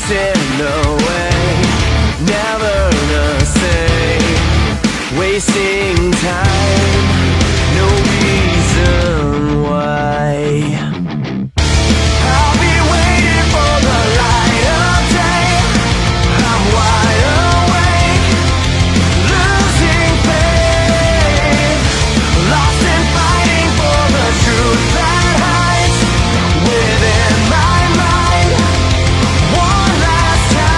wasting away, never the same, wasting time, no reason why. I'll be waiting for the light of day, I'm wide awake, losing faith, lost in fighting for the truth that hides within my mind, one last time.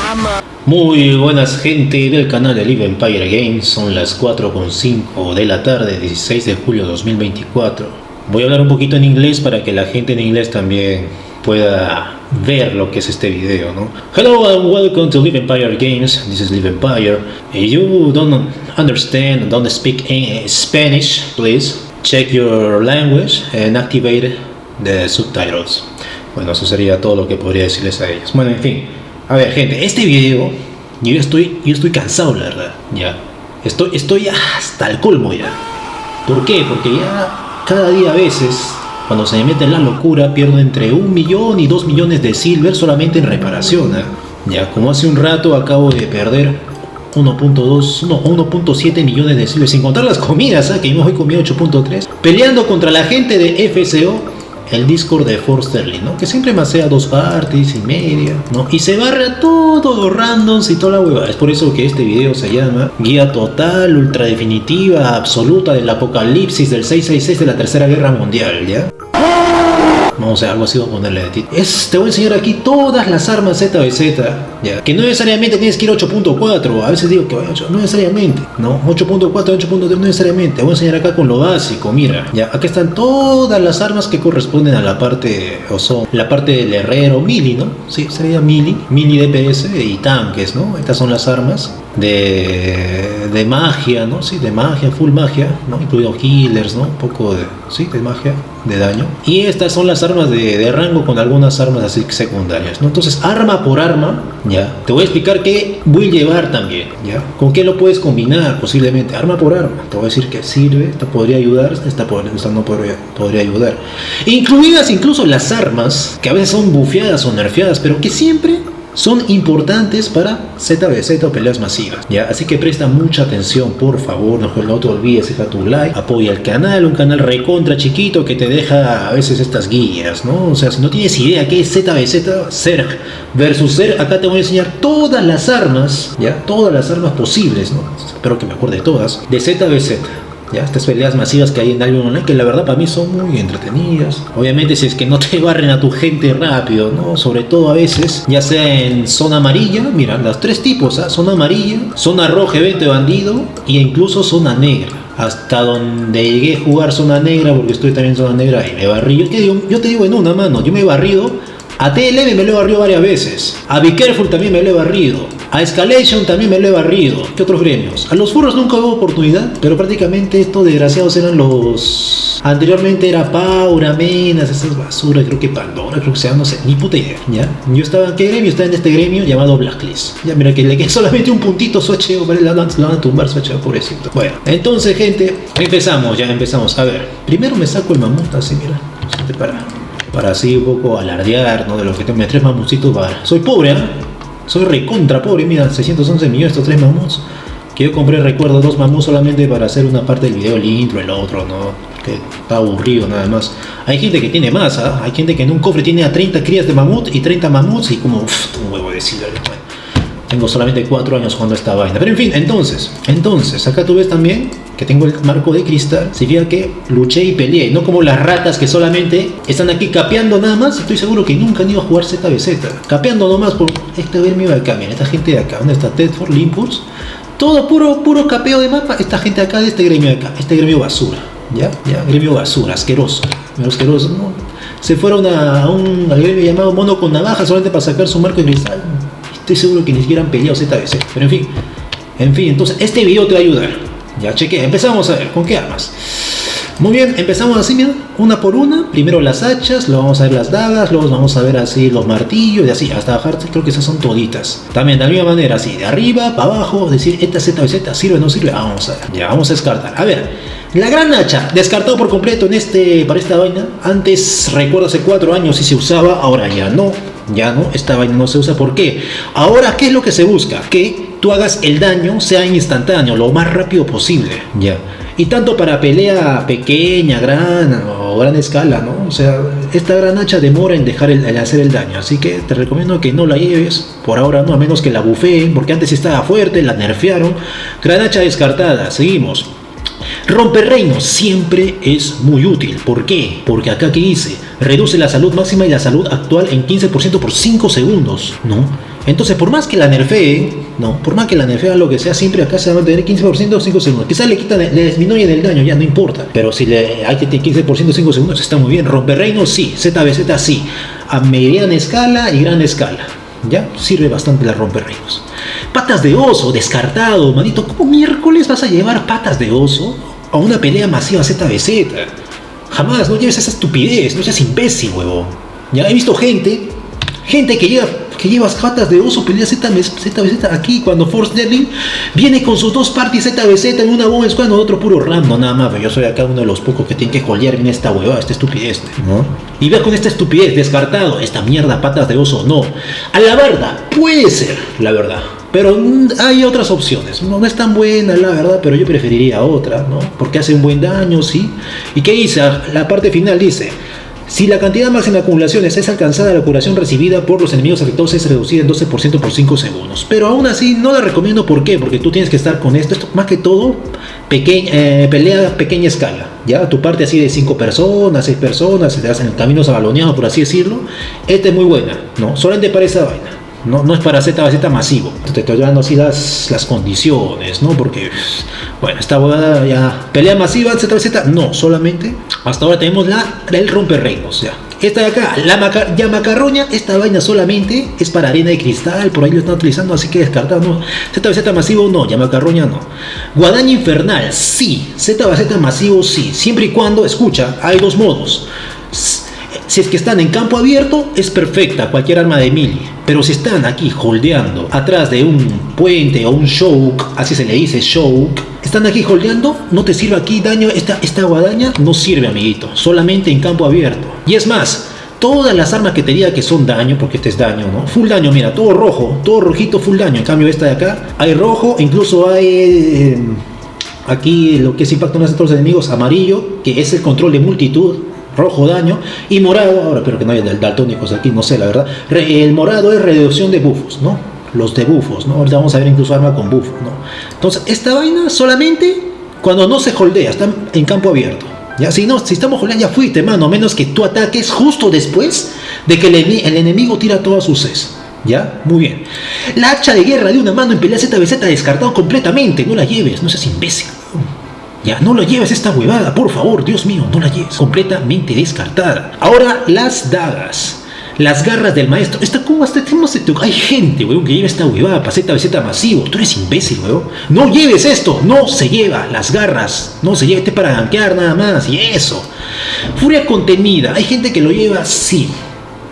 I'm a Muy buenas gente del canal de Live Empire Games, son las 4:05 de la tarde, 16 de julio de 2024. Voy a hablar un poquito en inglés para que la gente en inglés también pueda ver lo que es este video, ¿no? Hello and welcome to Live Empire Games, this is Live Empire. If you don't understand, don't speak Spanish, please check your language and activate the subtitles. Bueno, eso sería todo lo que podría decirles a ellos. Bueno, en fin. A ver, gente, este video, yo estoy cansado, la verdad, ya. Estoy hasta el colmo ya. ¿Por qué? Porque ya cada día a veces, cuando se me mete en la locura, pierdo entre 1 millón y 2 millones de silver solamente en reparación, ¿eh? Ya, como hace un rato acabo de perder 1.7 millones de silver, sin contar las comidas, ¿eh? Que yo me he comido 8.3, peleando contra la gente de FCO. El Discord de Fort Sterling, ¿no? Que siempre masea 2 parties y media, ¿no? Y se barra todos los randoms y toda la hueva. Es por eso que este video se llama Guía Total, Ultra Definitiva, Absoluta del Apocalipsis del 666 de la Tercera Guerra Mundial, ¿ya? Vamos a algo así, voy a ponerle de título. Te voy a enseñar aquí todas las armas ZBZ, ya. Que no necesariamente tienes que ir a 8.4. A veces digo que no necesariamente, ¿no? 8.4, 8.3 no necesariamente. Te voy a enseñar acá con lo básico, mira. Ya, aquí están todas las armas que corresponden a la parte, o son la parte del herrero, melee, ¿no? Sí, sería melee DPS y tanques, ¿no? Estas son las armas de magia, ¿no? Sí, de magia, full magia, ¿no? Incluido healers, ¿no? Un poco de magia, de daño. Y estas son las armas de rango con algunas armas así secundarias, ¿no? Entonces, arma por arma, ya. Te voy a explicar qué voy a llevar también, ¿ya? ¿Con qué lo puedes combinar posiblemente? Arma por arma. Te voy a decir que sirve, esta podría ayudar, esta no podría ayudar. Incluidas incluso las armas que a veces son bufeadas o nerfeadas, pero que siempre son importantes para ZBZ o peleas masivas, ¿ya? Así que presta mucha atención, por favor, no te olvides, deja tu like, apoya el canal, un canal recontra chiquito que te deja a veces estas guías, ¿no? O sea, si no tienes idea qué es ZBZ, Zerg versus Zerg, acá te voy a enseñar todas las armas, ¿ya? Todas las armas posibles, ¿no? Espero que me acuerde de todas, de ZBZ. Ya, estas peleas masivas que hay en Albion Online, que la verdad para mí son muy entretenidas. Obviamente si es que no te barren a tu gente rápido, ¿no? Sobre todo a veces, ya sea en zona amarilla, mira, los 3 tipos, ¿eh? Zona amarilla, zona roja, evento de bandido, e incluso zona negra. Hasta donde llegué a jugar zona negra, porque estoy también en zona negra y me barrí. Yo te digo en una mano, yo me he barrido. A TLM me lo he barrido varias veces. A Be Careful también me lo he barrido. A Escalation también me lo he barrido. ¿Qué otros gremios? A los furros nunca hubo oportunidad, pero prácticamente estos desgraciados eran los... Anteriormente era Paura, Menas, esas basuras, creo que Pandora, creo que se llama, no sé, ni puta idea, ¿ya? Yo estaba en qué gremio, estaba en este gremio llamado Blacklist. Ya, mira que le queda solamente un puntito su HO, ¿vale? Lo van a tumbar su HO, pobrecito. Bueno, entonces, gente, empezamos. A ver, primero me saco el mamut, así, mira, para así un poco alardear, ¿no? De lo que tengo, 3 mamutsitos para... Soy pobre, ¿eh? Soy recontra pobre, mira, 611 millones estos 3 mamuts. Que yo compré, recuerdo, 2 mamuts solamente para hacer una parte del video, el intro, el otro, ¿no? Que está aburrido nada más. Hay gente que tiene más, ¿eh? Hay gente que en un cofre tiene a 30 crías de mamut y 30 mamuts y como, un huevo de silver. Bueno, tengo solamente 4 años jugando esta vaina. Pero en fin, entonces, acá tú ves también que tengo el marco de cristal. Significa que luché y peleé, no como las ratas que solamente están aquí capeando nada más. Estoy seguro que nunca han ido a jugar ZBZ, capeando nomás por este gremio de acá. Mira, esta gente de acá, ¿dónde está Tedford, Limpurs? Todo puro capeo de mapa. Esta gente acá de este gremio de acá, este gremio basura, ya, gremio basura, asqueroso, ¿no? Se fueron al gremio llamado Mono con Navaja solamente para sacar su marco de cristal. Estoy seguro que ni siquiera han peleado ZBZ, pero en fin, entonces este video te va a ayudar. Ya chequé, empezamos a ver, ¿con qué armas? Muy bien, empezamos así, mira, una por una. Primero las hachas, luego vamos a ver las dagas, luego vamos a ver así los martillos y así, hasta bajar, creo que esas son toditas. También de la misma manera, así, de arriba para abajo, decir, esta ZBZ, ¿sirve o no sirve? Vamos a ver, ya, vamos a descartar. A ver, la gran hacha, descartado por completo para esta vaina. Antes, recuerdo, hace 4 años sí se usaba, ahora ya no, esta vaina no se usa. ¿Por qué? Ahora, ¿qué es lo que se busca? Que tú hagas el daño, sea instantáneo, lo más rápido posible, ya. Y tanto para pelea pequeña, gran o gran escala, ¿no? O sea, esta gran hacha demora en dejar el hacer el daño. Así que te recomiendo que no la lleves, por ahora no, a menos que la bufeen, porque antes estaba fuerte, la nerfearon. Gran hacha descartada, seguimos. Romperreinos siempre es muy útil. ¿Por qué? Porque acá, ¿qué dice? Reduce la salud máxima y la salud actual en 15% por 5 segundos, ¿no? Entonces, por más que la nerfee, por más que la nerfee lo que sea, siempre acá se va a mantener 15% 5 segundos. Quizás le disminuyen el daño, ya no importa. Pero si hay que tener 15% 5 segundos, está muy bien. Romperreinos sí, ZBZ sí. A mediana escala y gran escala. Ya sirve bastante la romperreinos. Patas de oso, descartado, manito. ¿Cómo miércoles vas a llevar patas de oso a una pelea masiva ZBZ? Jamás, no lleves esa estupidez, no seas imbécil, huevón. Ya he visto gente que lleva patas de oso, pelea ZBZ aquí, cuando Force Sterling viene con sus 2 parties ZBZ en una bomba squad, otro puro random, nada más. Pero yo soy acá uno de los pocos que tienen que holdear en esta huevada, esta estupidez, ¿no? Y ve con esta estupidez, descartado, esta mierda, patas de oso, no. A la verdad, puede ser, la verdad. Pero hay otras opciones, no es tan buena la verdad, pero yo preferiría otra, ¿no? Porque hace un buen daño, ¿sí? ¿Y qué dice? La parte final dice: si la cantidad máxima de acumulaciones es alcanzada, la curación recibida por los enemigos afectados es reducida en 12% por 5 segundos. Pero aún así no la recomiendo. ¿Por qué? Porque tú tienes que estar con esto más que todo pelea a pequeña escala. Ya tu parte así de 5 personas, 6 personas, se te hacen caminos abaloneados, por así decirlo. Esta es muy buena, ¿no? Solamente para esa vaina. No es para ZBZ masivo. Te estoy dando así las condiciones, ¿no? Porque, bueno, esta boda ya. Pelea masiva, ZBZ, no, solamente. Hasta ahora tenemos el romperreinos, ya. Esta de acá, la macarroña, esta vaina solamente es para arena de cristal, por ahí lo están utilizando, así que descartado, no. ZBZ masivo, no, ya macarroña, no. Guadaña infernal, sí. ZBZ masivo, sí. Siempre y cuando, escucha, hay 2 modos. Si es que están en campo abierto, es perfecta cualquier arma de melee. Pero si están aquí holdeando atrás de un puente o un choke, así se le dice, choke, están aquí holdeando, no te sirve aquí daño, esta guadaña no sirve, amiguito, solamente en campo abierto. Y es más, todas las armas que te diga que son daño, porque este es daño, ¿no? Full daño, mira, todo rojo, todo rojito, full daño. En cambio esta de acá, hay rojo, incluso hay aquí lo que es impacto en los enemigos, amarillo, que es el control de multitud. Rojo daño y morado, ahora espero que no haya daltónicos aquí, no sé la verdad. El morado es reducción de buffos, ¿no? Los debuffos, ¿no? Ahorita vamos a ver incluso arma con buff, ¿no? Entonces esta vaina solamente cuando no se holdea, está en campo abierto. Ya, si estamos holdeando, ya fuiste, mano, a menos que tú ataques justo después de que el enemigo tira todas sus Cs. ¿Ya? Muy bien. La hacha de guerra de una mano en pelea ZBZ descartado completamente, no la lleves, no seas imbécil. Ya, no lo lleves esta huevada, por favor, Dios mío, no la lleves. Completamente descartada. Ahora, las dagas. Las garras del maestro. Hay gente, weón, que lleva esta huevada para ZBZ masivo. Tú eres imbécil, weón. No lleves esto, no se lleva. Las garras, no se lleva. Este para gankear nada más, y eso. Furia contenida. Hay gente que lo lleva, sí.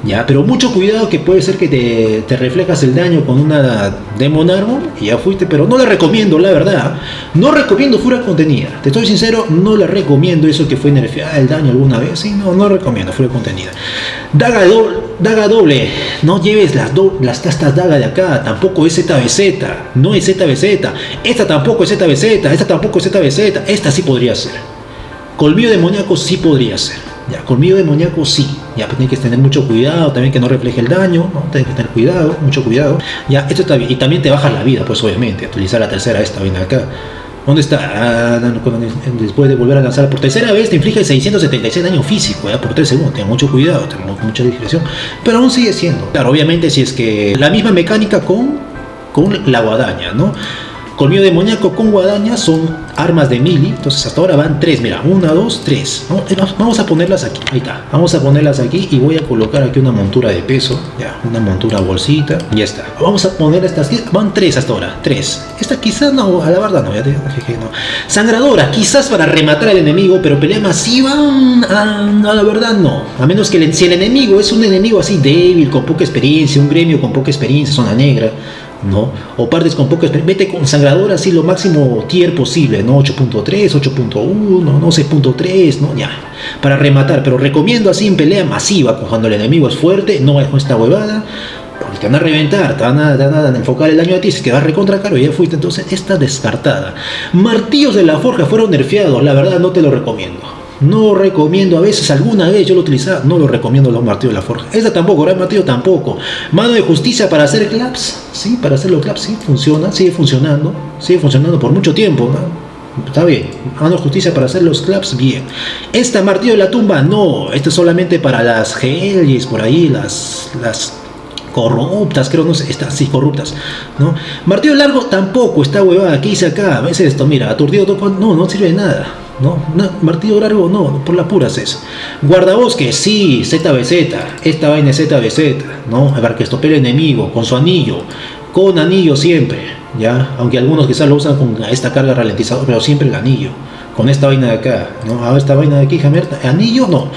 Ya, pero mucho cuidado, que puede ser que te reflejas el daño con una Demon Armor y ya fuiste, pero no la recomiendo, la verdad. No recomiendo furia contenida. Te estoy sincero, no la recomiendo. Eso que fue nerfeada el daño alguna vez, sí, no recomiendo furia contenida. Daga doble. No lleves estas dagas de acá. Tampoco es ZBZ. No es ZBZ. Esta tampoco es ZBZ. Esta tampoco es ZBZ. Esta sí podría ser. Colmillo demoníaco sí podría ser. Ya, colmillo demoníaco sí. Ya, pues tienes que tener mucho cuidado, también que no refleje el daño, ¿no? Tienes que tener cuidado, mucho cuidado. Ya, esto está bien. Y también te bajas la vida, pues obviamente. Utilizar la tercera, esta vaina acá. ¿Dónde está? Después de volver a lanzar por tercera vez, te inflige 676 daño físico, por 3 segundos. Ten mucho cuidado, ten mucha discreción. Pero aún sigue siendo. Claro, obviamente si es que la misma mecánica con la guadaña, ¿no? Colmillo demoníaco con guadaña son armas de melee. Entonces hasta ahora van 3, mira, 1, 2, 3, ¿no? Vamos a ponerlas aquí, ahí está. Vamos a ponerlas aquí y voy a colocar aquí una montura de peso, ya, una montura bolsita, ya está. Vamos a poner estas, van 3 hasta ahora, 3. Esta quizás no, a la verdad no, ya te dije no. Sangradora, quizás para rematar al enemigo, pero pelea masiva, a la verdad no. A menos que si el enemigo es un enemigo así débil, con poca experiencia, un gremio con poca experiencia, zona negra, ¿no? O partes con poca experiencia, vete con sangradora así lo máximo tier posible, ¿no? 8.3, 8.1, no 6.3, ¿no? Ya, para rematar, pero recomiendo así en pelea masiva, cuando el enemigo es fuerte, no es con esta huevada, porque te van a reventar, te van a enfocar el daño a ti, si quedas recontra caro, ya fuiste, entonces está descartada. Martillos de la forja fueron nerfeados, la verdad no te lo recomiendo. No recomiendo, a veces, alguna vez yo lo utilizaba, no lo recomiendo los martillos de la forja. Esta tampoco, el martillo tampoco. Mano de justicia para hacer claps, sí, para hacer los claps, sí, funciona, sigue funcionando por mucho tiempo, ¿no? Está bien. Mano de justicia para hacer los claps, bien. Esta martillo de la tumba, no, esto es solamente para las Hellis, por ahí, las corruptas, creo, no sé, estas sí, corruptas, ¿no? Martillo largo tampoco, esta huevada, ¿qué hice acá? A veces esto, mira, aturdido, no sirve de nada. No, martillo largo no, por la pura es eso. Guardabosque, sí, ZBZ, esta vaina es ZBZ, ¿no? Para que estopee el enemigo, con su anillo, con anillo siempre, ¿ya? Aunque algunos quizás lo usan con esta carga ralentizadora, pero siempre el anillo, con esta vaina de acá, ¿no? A esta vaina de aquí, Hammer, anillo no.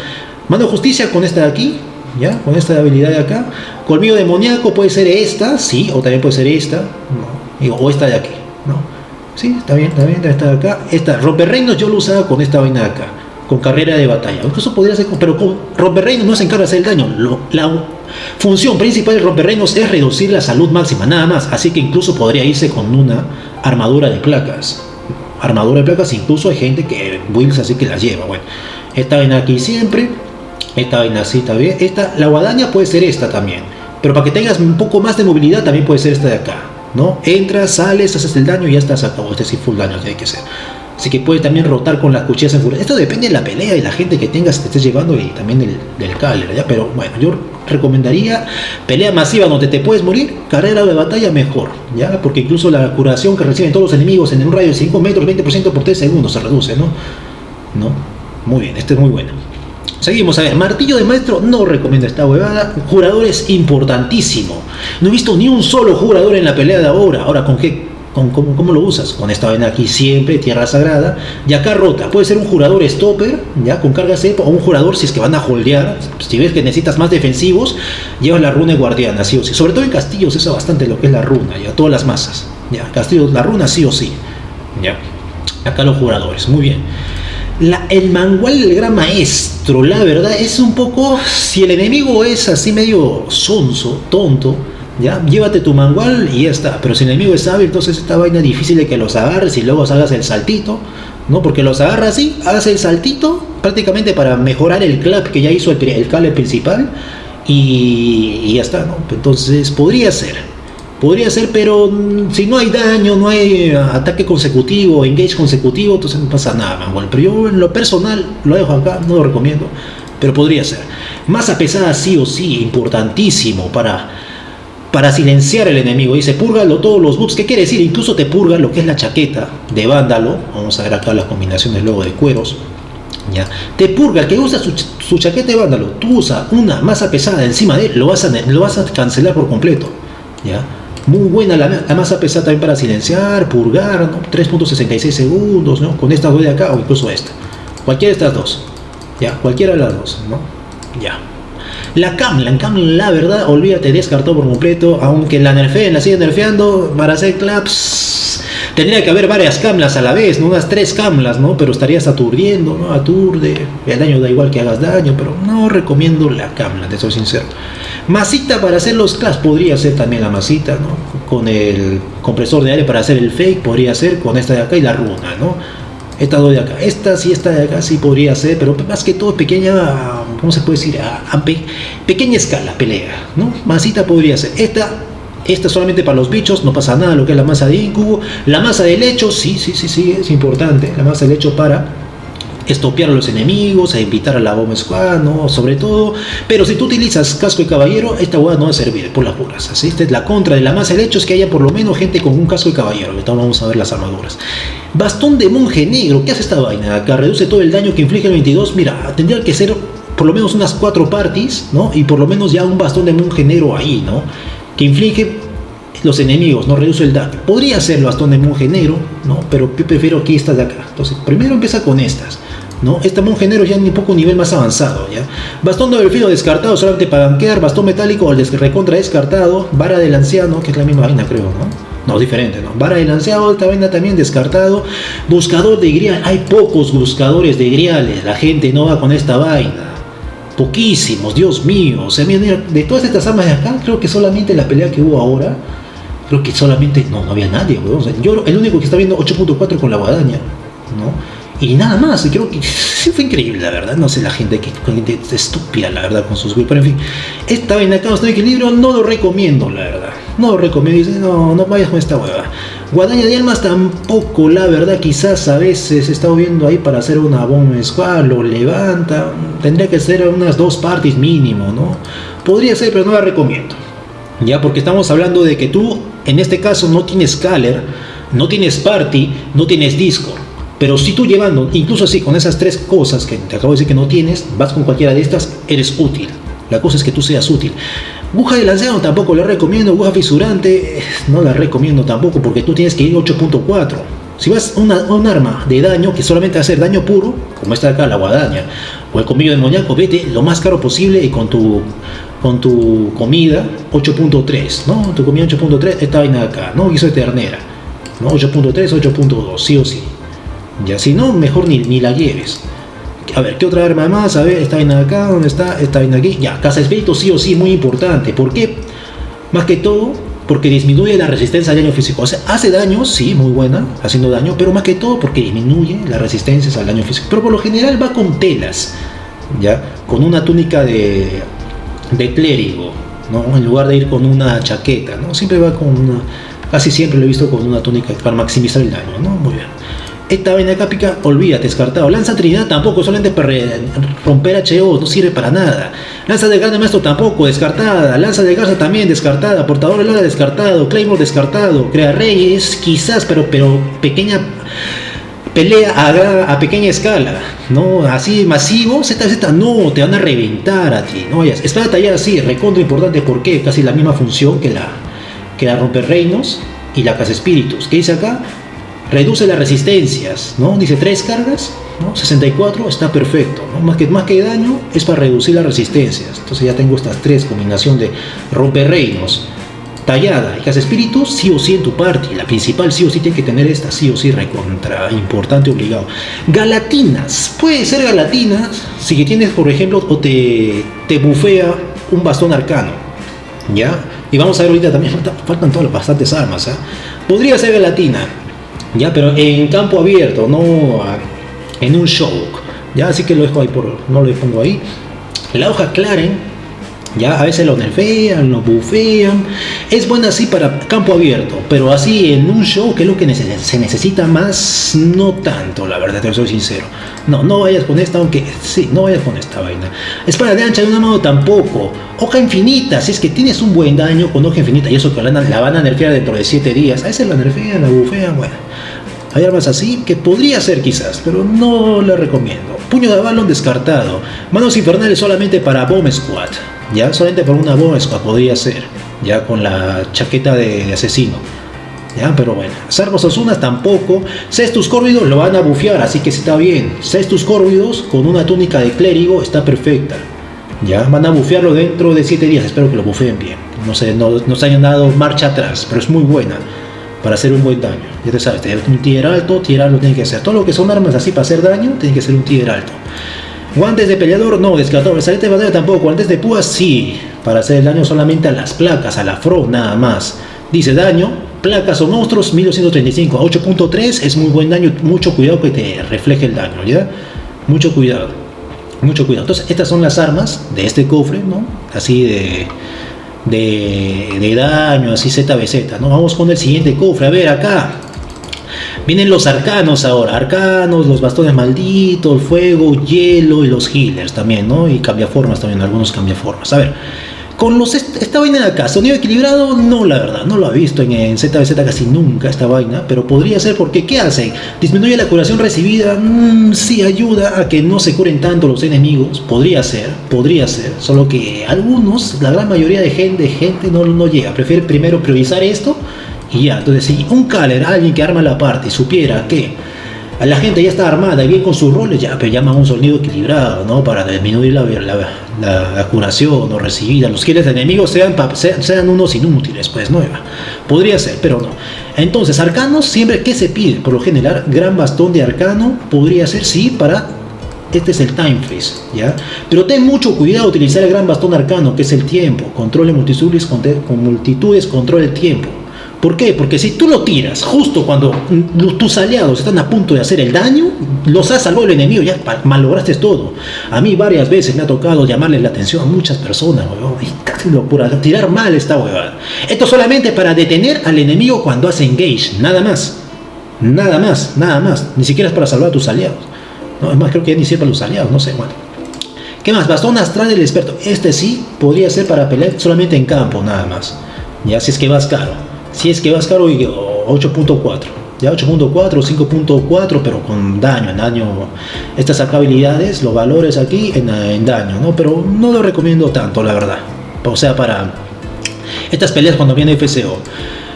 Mano de justicia con esta de aquí, ¿ya? Con esta habilidad de acá. Colmillo demoníaco puede ser esta, sí, o también puede ser esta, ¿no? O esta de aquí, ¿no? Sí, está bien, está de acá. Esta, romperreinos yo lo usaba con esta vaina de acá, con carrera de batalla. Incluso podría ser, pero con romperreinos no se encarga de hacer el daño. La función principal de romperreinos es reducir la salud máxima, nada más. Así que incluso podría irse con una armadura de placas. Armadura de placas, incluso hay gente que builds así que las lleva. Bueno, esta vaina aquí siempre, esta vaina así también. Esta, la guadaña puede ser esta también. Pero para que tengas un poco más de movilidad también puede ser esta de acá, ¿no? Entras, sales, haces el daño y ya estás acabado. Este sí full daño tiene que ser. Así que puedes también rotar con las cuchillas en furia. Esto depende de la pelea y la gente que tengas, que estés llevando, y también del caler, ¿ya? Pero bueno, yo recomendaría pelea masiva donde te puedes morir, carrera de batalla mejor, ¿ya? Porque incluso la curación que reciben todos los enemigos en un radio de 5 metros, 20% por 3 segundos se reduce, ¿no? Muy bien, este es muy bueno. Seguimos, a ver, martillo de maestro, no recomiendo esta huevada. Jurador es importantísimo. No he visto ni un solo jurador en la pelea de ahora. Ahora, ¿con qué? ¿Cómo lo usas? Con esta vaina aquí siempre, tierra sagrada. Y acá rota, puede ser un jurador stopper, ya con carga cepa, o un jurador si es que van a holdear. Si ves que necesitas más defensivos, llevas la runa guardiana, sí o sí. Sobre todo en castillos, eso bastante lo que es la runa, ya, todas las masas. Ya, castillos, la runa sí o sí. Ya, acá los juradores, muy bien. El mangual del gran maestro, la verdad es un poco, si el enemigo es así medio sonso, tonto, ya, llévate tu mangual y ya está. Pero si el enemigo es sabio, entonces esta vaina es difícil de que los agarres y luego hagas el saltito, ¿no? Porque los agarras así, hagas el saltito prácticamente para mejorar el clap que ya hizo el caler principal y ya está, ¿no? Entonces podría ser, pero si no hay daño, no hay ataque consecutivo, engage consecutivo, entonces no pasa nada, mangual. Pero yo en lo personal lo dejo acá, no lo recomiendo, pero podría ser. Masa pesada sí o sí, importantísimo para silenciar al enemigo. Dice, púrgalo todos los buffs. ¿Qué quiere decir? Incluso te purga lo que es la chaqueta de vándalo. Vamos a ver acá las combinaciones luego de cueros. ¿Ya? Te purga, el que usa su chaqueta de vándalo, tú usas una masa pesada encima de él, lo vas a cancelar por completo, ¿ya? Muy buena la masa pesada también para silenciar, purgar, ¿no? 3.66 segundos, ¿no? Con esta de acá o incluso esta. Cualquiera de estas dos. Ya, cualquiera de las dos, ¿no? Ya. La Camlan, la verdad, olvídate, descartó por completo, aunque la nerfeen, la siguen nerfeando para hacer claps. Tendría que haber varias Camlas a la vez, ¿no? Unas 3 Camlas, ¿no? Pero estarías aturdiendo, ¿no? Aturde, el daño da igual que hagas daño, pero no recomiendo la Camlan, te soy sincero. Masita para hacer los claps, podría ser también la masita, ¿no? Con el compresor de aire para hacer el fake, podría ser con esta de acá y la runa, ¿no? Estas dos de acá, esta sí, esta de acá sí podría ser, pero más que todo pequeña, ¿cómo se puede decir? Pequeña escala, pelea, ¿no? Masita podría ser. Esta solamente para los bichos, no pasa nada, lo que es la masa de incubo. La masa de lecho, sí, es importante. La masa de lecho para estopear a los enemigos, a invitar a la bomba squad, ¿no? Sobre todo. Pero si tú utilizas casco de caballero, esta hueá no va a servir, por las puras. Así, esta es la contra de la más. El hecho es que haya por lo menos gente con un casco de caballero. Ahorita vamos a ver las armaduras. Bastón de monje negro. ¿Qué hace esta vaina? Acá reduce todo el daño que inflige el 22. Mira, tendría que ser por lo menos unas 4 parties, ¿no? Y por lo menos ya un bastón de monje negro ahí, ¿no? Que inflige los enemigos, no reduce el daño. Podría ser el bastón de monje negro, ¿no? Pero yo prefiero aquí estas de acá. Entonces, primero empieza con estas, ¿no? Esta monje negro ya en un poco nivel más avanzado, ¿ya? Bastón de filo descartado solamente para gankear, bastón metálico al recontra descartado, vara del anciano, que es la misma vaina, creo, ¿no? No, diferente, ¿no? Vara del anciano, esta vaina también descartado. Buscador de grial, hay pocos buscadores de griales, la gente no va con esta vaina. Poquísimos, Dios mío. O sea, mira, de todas estas armas de acá, creo que solamente la pelea que hubo ahora, creo que solamente, no había nadie, weón. O sea, yo el único que está viendo 8.4 con la guadaña, ¿no? Y nada más, y creo que sí fue increíble, la verdad. No sé, la gente que es estúpida, la verdad, con sus builds. Pero en fin, esta vaina acá, este equilibrio, no lo recomiendo, la verdad. No lo recomiendo. Dice, no vayas con esta hueva. Guadaña de almas tampoco, la verdad. Quizás a veces he estado viendo ahí para hacer una bomba squad, lo levanta. Tendría que ser unas 2 parties mínimo, ¿no? Podría ser, pero no la recomiendo. Ya, porque estamos hablando de que tú, en este caso, no tienes Caller, no tienes Party, no tienes Discord. Pero si tú llevando, incluso así, con esas 3 cosas que te acabo de decir que no tienes, vas con cualquiera de estas, eres útil. La cosa es que tú seas útil. Aguja de lanzado tampoco la recomiendo. Aguja fisurante no la recomiendo tampoco, porque tú tienes que ir 8.4. Si vas a un arma de daño que solamente va a hacer daño puro, como está acá la guadaña, o el colmillo demoníaco, vete lo más caro posible y con tu comida 8.3, ¿no? Tu comida 8.3, esta vaina de acá, ¿no? Guiso de ternera, ¿no? 8.3, 8.2, sí o sí. Ya, si no, mejor ni la lleves. A ver, ¿qué otra arma más? A ver, esta vaina de acá, ¿dónde está? Esta vaina aquí. Ya, caza espíritu sí o sí, muy importante. ¿Por qué? Más que todo, porque disminuye la resistencia al daño físico. O sea, hace daño, sí, muy buena, haciendo daño, pero más que todo porque disminuye las resistencias al daño físico. Pero por lo general va con telas, ¿ya? Con una túnica de clérigo, ¿no? En lugar de ir con una chaqueta, ¿no? Siempre va con una... Casi siempre lo he visto con una túnica para maximizar el daño, ¿no? Muy bien. Esta vaina acá pica, olvídate, descartado. Lanza Trinidad tampoco, solamente para romper HO, no sirve para nada. Lanza de Grande Maestro tampoco, descartada. Lanza de Garza también, descartada. Portador de Lara, descartado. Claymore, descartado. Crea Reyes, quizás, pero pequeña pelea a pequeña escala, ¿no? Así masivo, ZZ, no, te van a reventar a ti, no vayas. Espada tallada, sí, recontra importante, porque casi la misma función que la romper reinos y la caza espíritus. ¿Qué dice acá? Reduce las resistencias, ¿no? Dice 3 cargas, ¿no? 64, está perfecto, ¿no? Más que daño, es para reducir las resistencias. Entonces ya tengo estas 3, combinación de romper reinos, tallada y caza espíritus, sí o sí en tu party. La principal sí o sí tiene que tener esta, sí o sí, recontra, importante, obligado. Galatinas, puede ser galatinas si tienes, por ejemplo, o te bufea un bastón arcano, ¿ya? Y vamos a ver ahorita también, faltan todas bastantes armas, ¿eh? Podría ser galatina, ya, pero en campo abierto, no en un shock, ya, así que lo dejo ahí, no lo pongo ahí. La hoja Claren, ya, a veces lo nerfean, lo bufean, es buena así para campo abierto, pero así en un show, que es lo que se necesita más, no tanto, la verdad, te soy sincero. No vayas con esta, aunque sí, no vayas con esta vaina. Espada de ancha de una mano tampoco. Hoja infinita, si es que tienes un buen daño con hoja infinita, y eso que la van a nerfear dentro de 7 días, a veces la nerfean, la bufean, bueno. Hay armas así que podría ser quizás, pero no la recomiendo. Puño de balón descartado. Manos infernales solamente para Bomb Squad, ya, solamente para una Bomb Squad podría ser, ya, con la chaqueta de asesino. Ya, pero bueno, Sargos Osunas tampoco. Cestus Córvidos lo van a bufear, así que está bien. Cestus Córvidos con una túnica de clérigo está perfecta. Ya, van a bufearlo dentro de 7 días, espero que lo bufeen bien. No sé, no se hayan dado marcha atrás, pero es muy buena para hacer un buen daño. Ya te sabes, un tier alto tiene que ser. Todo lo que son armas así para hacer daño, tiene que ser un tier alto. Guantes de peleador, no, descartado. Brazalete de batalla tampoco. Guantes de púas, sí, para hacer el daño solamente a las placas, a la fro, nada más. Dice daño, placas o monstruos, 1235 a 8.3, es muy buen daño. Mucho cuidado que te refleje el daño, ¿ya? Mucho cuidado. Entonces, estas son las armas de este cofre, ¿no? Así de daño, así ZBZ, ¿no? Vamos con el siguiente cofre. A ver, acá. Vienen los arcanos ahora, arcanos, los bastones malditos, el fuego, hielo y los healers también, ¿no? Y cambiaformas también, algunos cambiaformas. A ver, con esta vaina de acá, sonido equilibrado, no, la verdad, no lo he visto en ZBZ casi nunca esta vaina, pero podría ser porque, ¿qué hace? Disminuye la curación recibida, sí ayuda a que no se curen tanto los enemigos, podría ser, solo que algunos, la gran mayoría de gente no llega, prefiere primero priorizar esto y ya. Entonces, si un caller, alguien que arma la parte, supiera que a la gente ya está armada y bien con sus roles, ya, pero llama un sonido equilibrado, ¿no? Para disminuir la curación o recibida. Los kills de enemigos sean unos inútiles, pues, ¿no? Podría ser, pero no. Entonces, arcanos, siempre, ¿qué se pide? Por lo general, gran bastón de arcano podría ser, sí, para... Este es el time freeze, ¿ya? Pero ten mucho cuidado utilizar el gran bastón arcano, que es el tiempo. Controle multitudes, controla el tiempo. ¿Por qué? Porque si tú lo tiras justo cuando tus aliados están a punto de hacer el daño, los has salvado el enemigo, ya malograste todo. A mí varias veces me ha tocado llamarle la atención a muchas personas, weón. Locura, tirar mal esta huevada. Esto solamente para detener al enemigo cuando hace engage, nada más. Ni siquiera es para salvar a tus aliados. No, es más, creo que ya ni sirve para los aliados, no sé, bueno. ¿Qué más? Bastón astral del experto. Este sí podría ser para pelear solamente en campo, nada más. Ya, si es que vas caro. Si es que vas caro, 8.4, ya 8.4 o 5.4, pero con daño. Estas habilidades, los valores aquí en daño, ¿no? Pero no lo recomiendo tanto, la verdad. O sea, para estas peleas cuando viene FCO.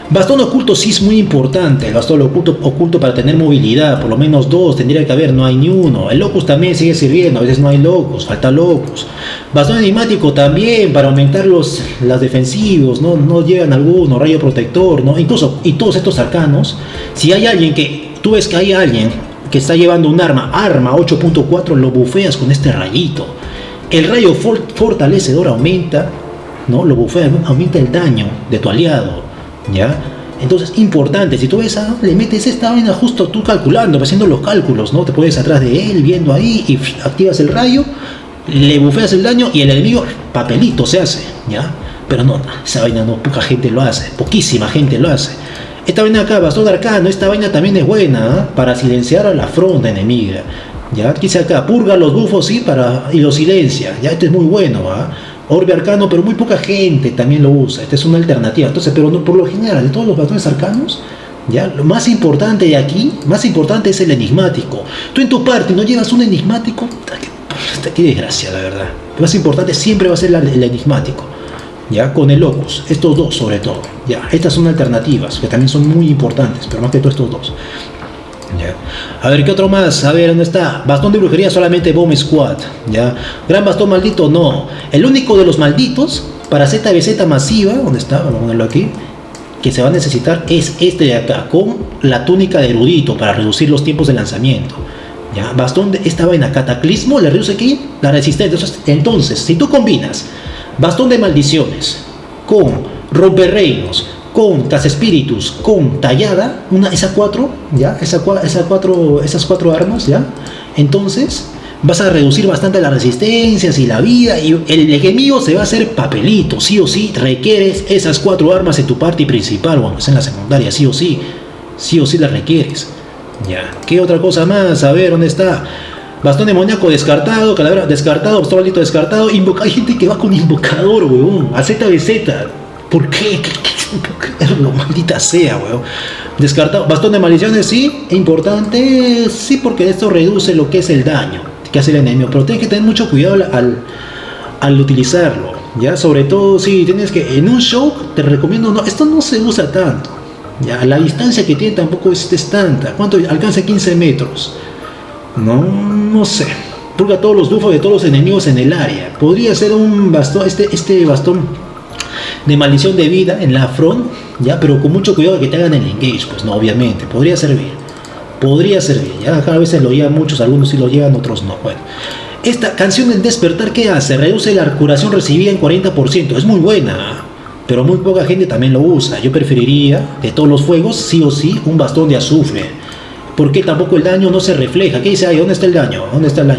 Bastón oculto sí es muy importante. El bastón oculto para tener movilidad, por lo menos 2 tendría que haber, no hay ni uno. El locus también sigue sirviendo, a veces no hay locus, falta locus. Bastón enigmático también para aumentar las defensivos, no llegan alguno, rayo protector, ¿no? Incluso, y todos estos arcanos, si hay alguien tú ves que hay alguien que está llevando un arma 8.4, lo bufeas con este rayito. El rayo fortalecedor aumenta, ¿no? Lo bufea, aumenta el daño de tu aliado. ¿Ya? Entonces, importante, si tú ves le metes esta vaina justo tú calculando, haciendo los cálculos, ¿no? Te pones atrás de él, viendo ahí, y activas el rayo, le bufeas el daño y el enemigo, papelito se hace, ¿ya? Pero no, esa vaina no, poca gente lo hace, poquísima gente lo hace. Esta vaina acá, bastón arcano, esta vaina también es buena, para silenciar a la fronda enemiga, ¿ya? Dice acá, purga los bufos, sí, y los silencia, ¿ya? Esto es muy bueno, ¿ah? Orbe arcano, pero muy poca gente también lo usa. Esta es una alternativa. Entonces, pero no, por lo general, de todos los bastones arcanos, ya lo más importante de aquí, es el enigmático. Tú en tu party no llevas un enigmático, qué desgracia, la verdad. Lo más importante siempre va a ser el enigmático, ya, con el locus. Estos dos, sobre todo. Ya, estas son alternativas que también son muy importantes, pero más que todo estos dos. Ya. A ver, ¿qué otro más? A ver, ¿dónde está? Bastón de brujería, solamente Bomb Squad, ¿ya? Gran bastón maldito, no. El único de los malditos para ZBZ masiva, ¿dónde está? Vamos a ponerlo aquí, que se va a necesitar es este de acá, con la túnica de erudito para reducir los tiempos de lanzamiento. ¿Ya? Bastón de esta vaina, cataclismo, le reduce aquí la resistencia. Entonces, si tú combinas bastón de maldiciones con romperreinos, con Cazaespíritus, con tallada, esas cuatro armas, ¿ya? Entonces vas a reducir bastante las resistencias y la vida, y el enemigo se va a hacer papelito, sí o sí, requieres esas 4 armas en tu party principal, o en la secundaria, sí o sí las requieres, ¿ya? ¿Qué otra cosa más? A ver, ¿dónde está? Bastón demoníaco descartado, calavera descartado, bastón maldito descartado, hay gente que va con invocador, weón, a ZBZ. ¿Por qué? Lo maldita sea, weón. Descartado. Bastón de maldiciones, sí, importante, sí, porque esto reduce lo que es el daño que hace el enemigo, pero tienes que tener mucho cuidado al utilizarlo, ya, sobre todo si tienes que, en un show te recomiendo, no, esto no se usa tanto, ya, la distancia que tiene tampoco es tanta, ¿cuánto alcanza? 15 metros, no sé, purga todos los buffos de todos los enemigos en el área, podría ser un bastón, este bastón de maldición de vida en la front, ya, pero con mucho cuidado de que te hagan el engage, pues no, obviamente, podría servir, ya, cada vez lo llevan muchos, algunos sí lo llevan, otros no. Bueno, esta canción del despertar, ¿qué hace? Reduce la curación recibida en 40%, es muy buena, pero muy poca gente también lo usa. Yo preferiría, de todos los fuegos, sí o sí, un bastón de azufre, porque tampoco el daño no se refleja. ¿Qué dice ahí? ¿Dónde está el daño?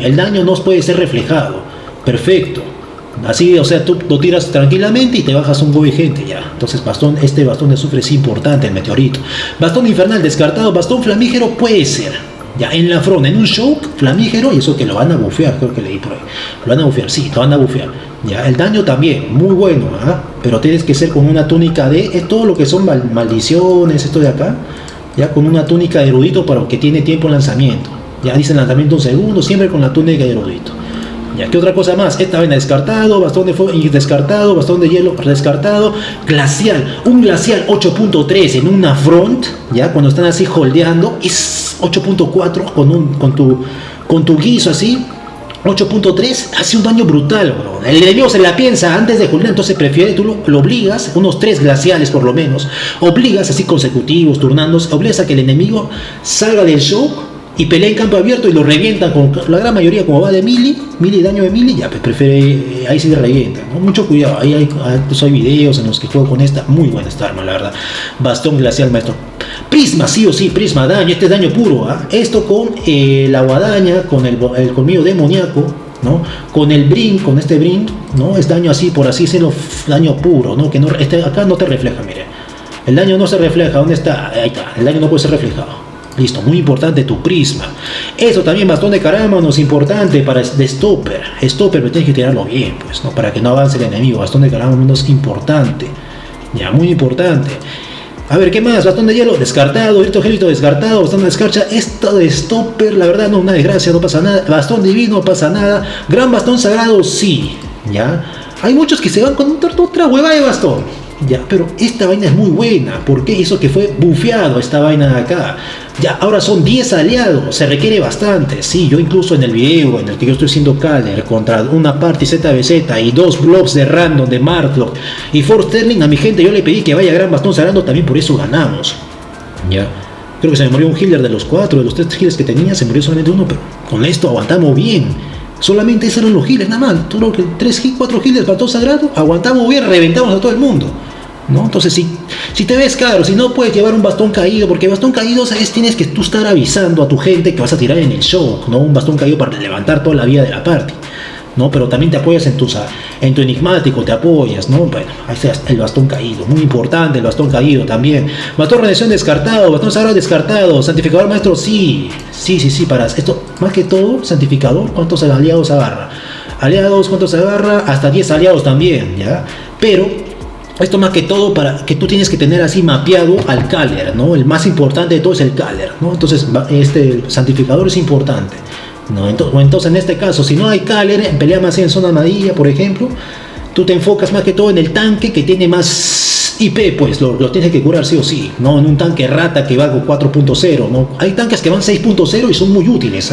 El daño no puede ser reflejado, perfecto. Así, o sea, tú lo tiras tranquilamente y te bajas un go vigente ya. Entonces, este bastón de azufre es importante, el meteorito. Bastón infernal descartado, bastón flamígero puede ser. Ya, en la front, en un shock flamígero, y eso que lo van a bufear, creo que leí por ahí. Lo van a bufear, sí, lo van a bufear. Ya, el daño también, muy bueno, pero tienes que ser con una túnica de todo lo que son maldiciones, esto de acá. Ya, con una túnica de erudito para que tiene tiempo de lanzamiento. Ya dice lanzamiento un segundo, siempre con la túnica de erudito. Ya, ¿qué otra cosa más? Esta vaina descartado, bastón de fuego descartado, bastón de hielo descartado, glacial, un glacial 8.3 en una front, ya cuando están así holdeando, es 8.4 con tu guiso así, 8.3 hace un daño brutal, bro. El enemigo se la piensa antes de holdear, entonces prefiere, tú lo obligas, unos 3 glaciales por lo menos, obligas así consecutivos, turnándose, obligas a que el enemigo salga del shock y pelea en campo abierto y lo revientan con la gran mayoría, como va de mili daño de mili, ya pues prefiere, ahí sí le revientan, ¿no? Mucho cuidado, ahí hay videos en los que juego con esta, muy buena esta arma, la verdad. Bastón glacial, maestro. Prisma, sí o sí, prisma, daño, este es daño puro, esto con la guadaña, con el colmillo demoníaco, ¿no? Con el brin, con este brin, ¿no? Es daño así, por así decirlo, daño puro, ¿no? Que no, acá no te refleja, mire. El daño no se refleja, ¿dónde está? Ahí está, el daño no puede ser reflejado. Listo, muy importante tu prisma. Eso también, bastón de carámanos, importante para de stopper. Stopper, pero tienes que tirarlo bien, pues, ¿no? Para que no avance el enemigo. Bastón de carámanos es importante. Ya, muy importante. A ver, ¿qué más? Bastón de hielo, descartado. Grito gélito, descartado. Bastón de descarcha. Esto de stopper, la verdad, no, una desgracia, no pasa nada. Bastón divino, no pasa nada. Gran bastón sagrado, sí. Ya. Hay muchos que se van con otra hueva de bastón. Ya, pero esta vaina es muy buena. ¿Por qué? Eso que fue bufeado esta vaina de acá. Ya, ahora son 10 aliados. Se requiere bastante. Sí, yo incluso en el video en el que yo estoy haciendo Caller contra una party ZBZ y 2 blobs de random de Marklock y Force Sterling, a mi gente yo le pedí que vaya gran bastón sagrado, también por eso ganamos. Ya. Creo que se me murió un healer de los 4, de los 3 healers que tenía, se murió solamente uno, pero con esto aguantamos bien. Solamente esos eran los healers, nada más. Todo lo que 4 healers, bastón sagrado, aguantamos bien, reventamos a todo el mundo, ¿no? Entonces, si te ves caro, si no puedes llevar un bastón caído, porque bastón caído, ¿sabes? Tienes que tú estar avisando a tu gente que vas a tirar en el shock, ¿no? Un bastón caído para levantar toda la vida de la party, ¿no? Pero también te apoyas en tu enigmático, te apoyas, ¿no? Bueno, ahí está el bastón caído, muy importante el bastón caído también. Bastón redención descartado, bastón sagrado descartado, santificador maestro, sí, para esto, más que todo, santificador, ¿cuántos aliados agarra? Aliados, ¿cuántos agarra? Hasta 10 aliados también, ¿ya? Pero esto más que todo para que tú tienes que tener así mapeado al Caller, ¿no? El más importante de todo es el Caller, ¿no? Entonces este santificador es importante, ¿no? Entonces en este caso, si no hay Caller, en pelea más en zona amarilla, por ejemplo, tú te enfocas más que todo en el tanque que tiene más IP, pues lo tienes que curar sí o sí, ¿no? En un tanque rata que va con 4.0, ¿no? Hay tanques que van 6.0 y son muy útiles,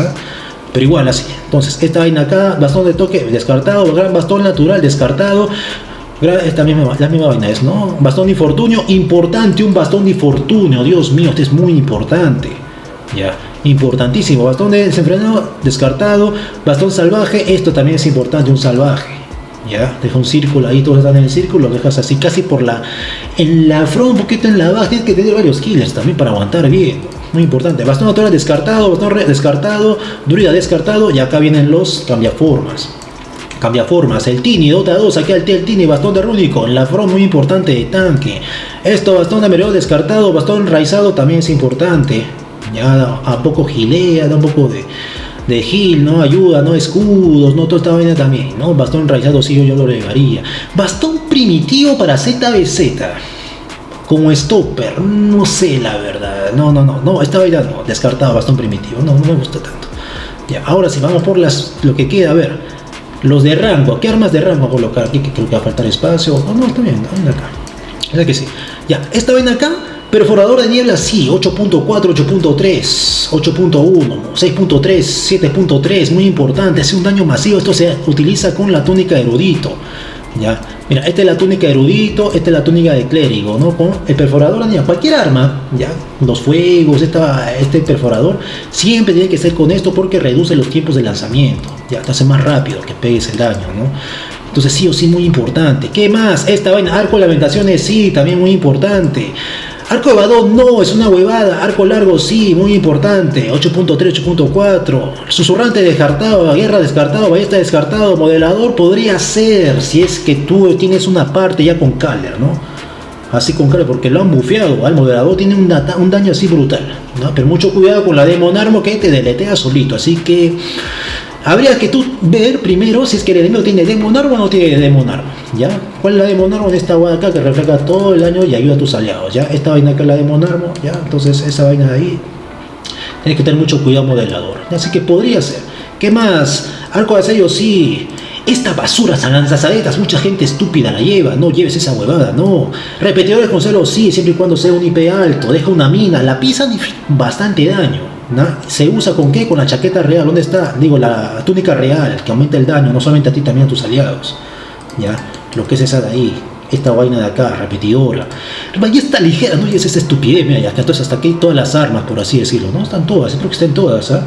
pero igual así. Entonces esta vaina acá, bastón de toque descartado, gran bastón natural descartado. La misma vaina es, ¿no? Bastón de infortunio, importante, un bastón de infortunio, Dios mío, este es muy importante, ya, importantísimo. Bastón de desenfrenado, descartado. Bastón salvaje, esto también es importante, un salvaje, ya, deja un círculo ahí, todos están en el círculo, lo dejas así casi en la front, un poquito en la baja, tienes que tener varios killers también para aguantar bien, muy importante. Bastón natural descartado, bastón descartado, druida descartado, y acá vienen los cambiaformas. El Tini, Dota 2, aquí el Tini, bastón de rúnico, en la front muy importante de tanque. Esto, bastón de merodeador descartado, bastón raizado también es importante. Ya a poco gilea, da un poco de heal, ¿no? Ayuda, ¿no? Escudos, ¿no? Toda esta vaina también, ¿no? Bastón raizado sí, yo lo agregaría. Bastón primitivo para ZBZ. Como stopper, no sé la verdad. No, esta vaina no, descartado, bastón primitivo, no me gusta tanto. Ya, ahora sí, vamos por lo que queda, a ver. Los de rango, ¿qué armas de rango colocar aquí? Que creo que va a faltar espacio. No, está bien, acá. Es que sí. Ya, esta vaina acá, perforador de niebla, sí, 8.4, 8.3, 8.1, 6.3, 7.3, muy importante, hace un daño masivo. Esto se utiliza con la túnica erudito. Ya, mira, esta es la túnica erudito, esta es la túnica de clérigo, ¿no? Con el perforador de niebla, cualquier arma, ya, los fuegos, este perforador, siempre tiene que ser con esto porque reduce los tiempos de lanzamiento, ya, te hace más rápido que pegues el daño, ¿no? Entonces sí o sí muy importante. ¿Qué más? Esta vaina, arco de lamentaciones, sí, también muy importante. Arco evador no, es una huevada. Arco largo sí, muy importante. 8.3, 8.4. Susurrante descartado, guerra descartado, ballesta descartado, modelador podría ser, si es que tú tienes una parte ya con Caller, ¿no? Así con Caller, porque lo han bufeado. El modelador tiene un daño así brutal, ¿no? Pero mucho cuidado con la Demon Armor que te deletea solito. Así que habría que tú ver primero si es que el enemigo tiene Demon Armor o no tiene Demon Armor, ¿ya? ¿Cuál es la Demon Armor? Esta vaina acá que refleja todo el daño y ayuda a tus aliados, ¿ya? Esta vaina acá es la Demon Armor, ¿ya? Entonces esa vaina de ahí tienes que tener mucho cuidado modelador, ¿ya? Así que podría ser. ¿Qué más? Arco de asedio sí. Esta basura, lanzasaetas, mucha gente estúpida la lleva, no lleves esa huevada, no. Repetidores con celo sí, siempre y cuando sea un IP alto, deja una mina, la pisan y bastante daño, ¿no? ¿Se usa con qué? Con la chaqueta real, ¿dónde está? Digo, la túnica real, que aumenta el daño, no solamente a ti, también a tus aliados, ¿ya? Lo que es esa de ahí, esta vaina de acá, repetidora. Y está ligera, no, y es esa estupidez, mira, ya está, entonces hasta aquí todas las armas, por así decirlo, ¿no? Están todas, creo que están todas, ¿ah?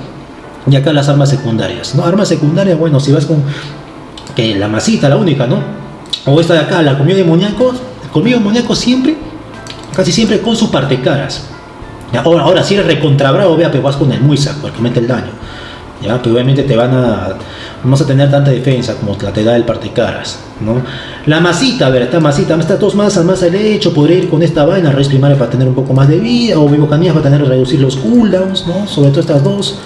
Y acá las armas secundarias, ¿no? Armas secundarias, bueno, si vas con que la masita, la única, ¿no? O esta de acá, la colmillo demoníaco siempre, casi siempre con sus partecaras. ¿Ya? Ahora si eres recontra bravo, vea, pero vas con el Muiza, porque aumenta el daño. ¿Ya? Pero obviamente no vas a tener tanta defensa como la te da el partecaras, ¿no? La masita, a ver, esta masita, estas dos masas más al hecho, podría ir con esta vaina, raíz primaria para tener un poco más de vida, o vivocanías para reducir los cooldowns, ¿no? Sobre todo estas dos,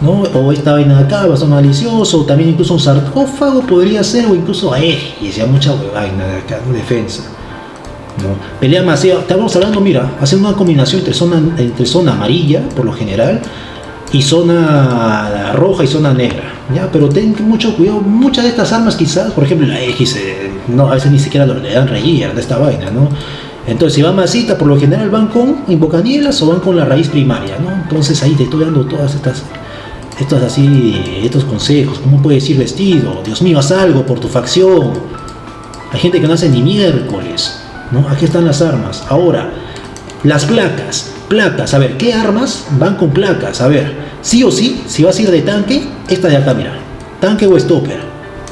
¿no? O esta vaina de acá, bastante malicioso, o también incluso un sarcófago podría ser, o incluso y sea mucha vaina de acá, de defensa, ¿no? Pelea masiva, estamos hablando, mira, hacer una combinación entre zona amarilla, por lo general, y zona roja y zona negra, ¿ya? Pero ten mucho cuidado, muchas de estas armas quizás, por ejemplo la X, no, a veces ni siquiera le dan reír de esta vaina, ¿no? Entonces si va masita, por lo general van con invocanielas o van con la raíz primaria, ¿no? Entonces ahí te estoy dando todas estos consejos. ¿Cómo puedes ir vestido? Dios mío, haz algo por tu facción. Hay gente que no hace ni miércoles, ¿no? Aquí están las armas. Ahora, las placas, a ver, ¿qué armas van con placas? A ver, sí o sí, si vas a ir de tanque, esta de acá, mira, tanque o stopper,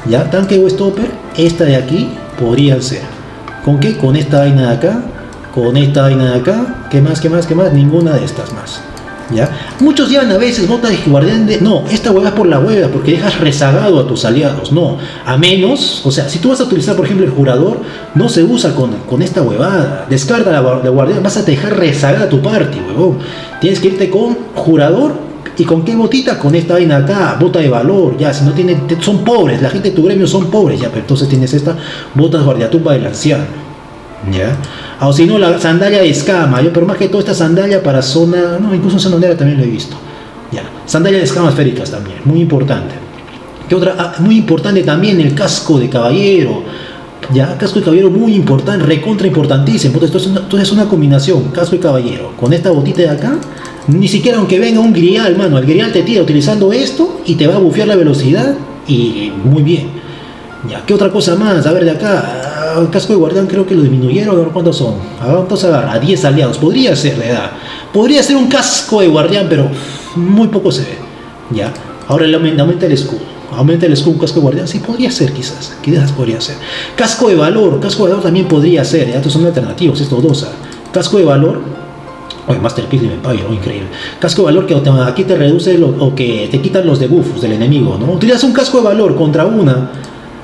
¿ya? Tanque o stopper, esta de aquí podrían ser. ¿Con qué? Con esta vaina de acá, con esta vaina de acá, ¿qué más? Ninguna de estas más, ¿ya? Muchos llevan a veces botas de guardián de... No, esta hueva es por la hueva, porque dejas rezagado a tus aliados, no. A menos, o sea, si tú vas a utilizar, por ejemplo, el jurador, no se usa con esta huevada. Descarta la guardián, vas a dejar rezagada a tu party, huevón. Tienes que irte con jurador. ¿Y con qué botita? Con esta vaina acá, bota de valor, ya, si no tienen, son pobres, la gente de tu gremio son pobres, ya, pero entonces tienes esta botas guardiatumba del anciano, ya. O si no, la sandalia de escama, yo, pero más que todo esta sandalia para zona, no, incluso en zona negra también lo he visto, ya. Sandalia de escamas esféricas también, muy importante. ¿Qué otra? Muy importante también el casco de caballero, ya, casco de caballero muy importante, recontra importantísimo. Entonces esto es una combinación, casco de caballero, con esta botita de acá. Ni siquiera aunque venga un grial, mano, el grial te tira utilizando esto y te va a bufear la velocidad y muy bien. Ya, ¿qué otra cosa más? A ver, de acá, el casco de guardián creo que lo disminuyeron, a ver cuántos son. Entonces agarra a 10 aliados, podría ser de edad. Podría ser un casco de guardián, pero muy poco se ve. Ya, ahora le aumenta el escudo. Aumenta el escudo, un casco de guardián, sí, podría ser quizás podría ser. Casco de valor también podría ser, ya, estos son alternativos, estos dos. Casco de valor. Oye, Masterpiece de Vampire, increíble. Casco de valor que aquí te reduce o que te quitan los debuffos del enemigo, ¿no? Utilizas un casco de valor contra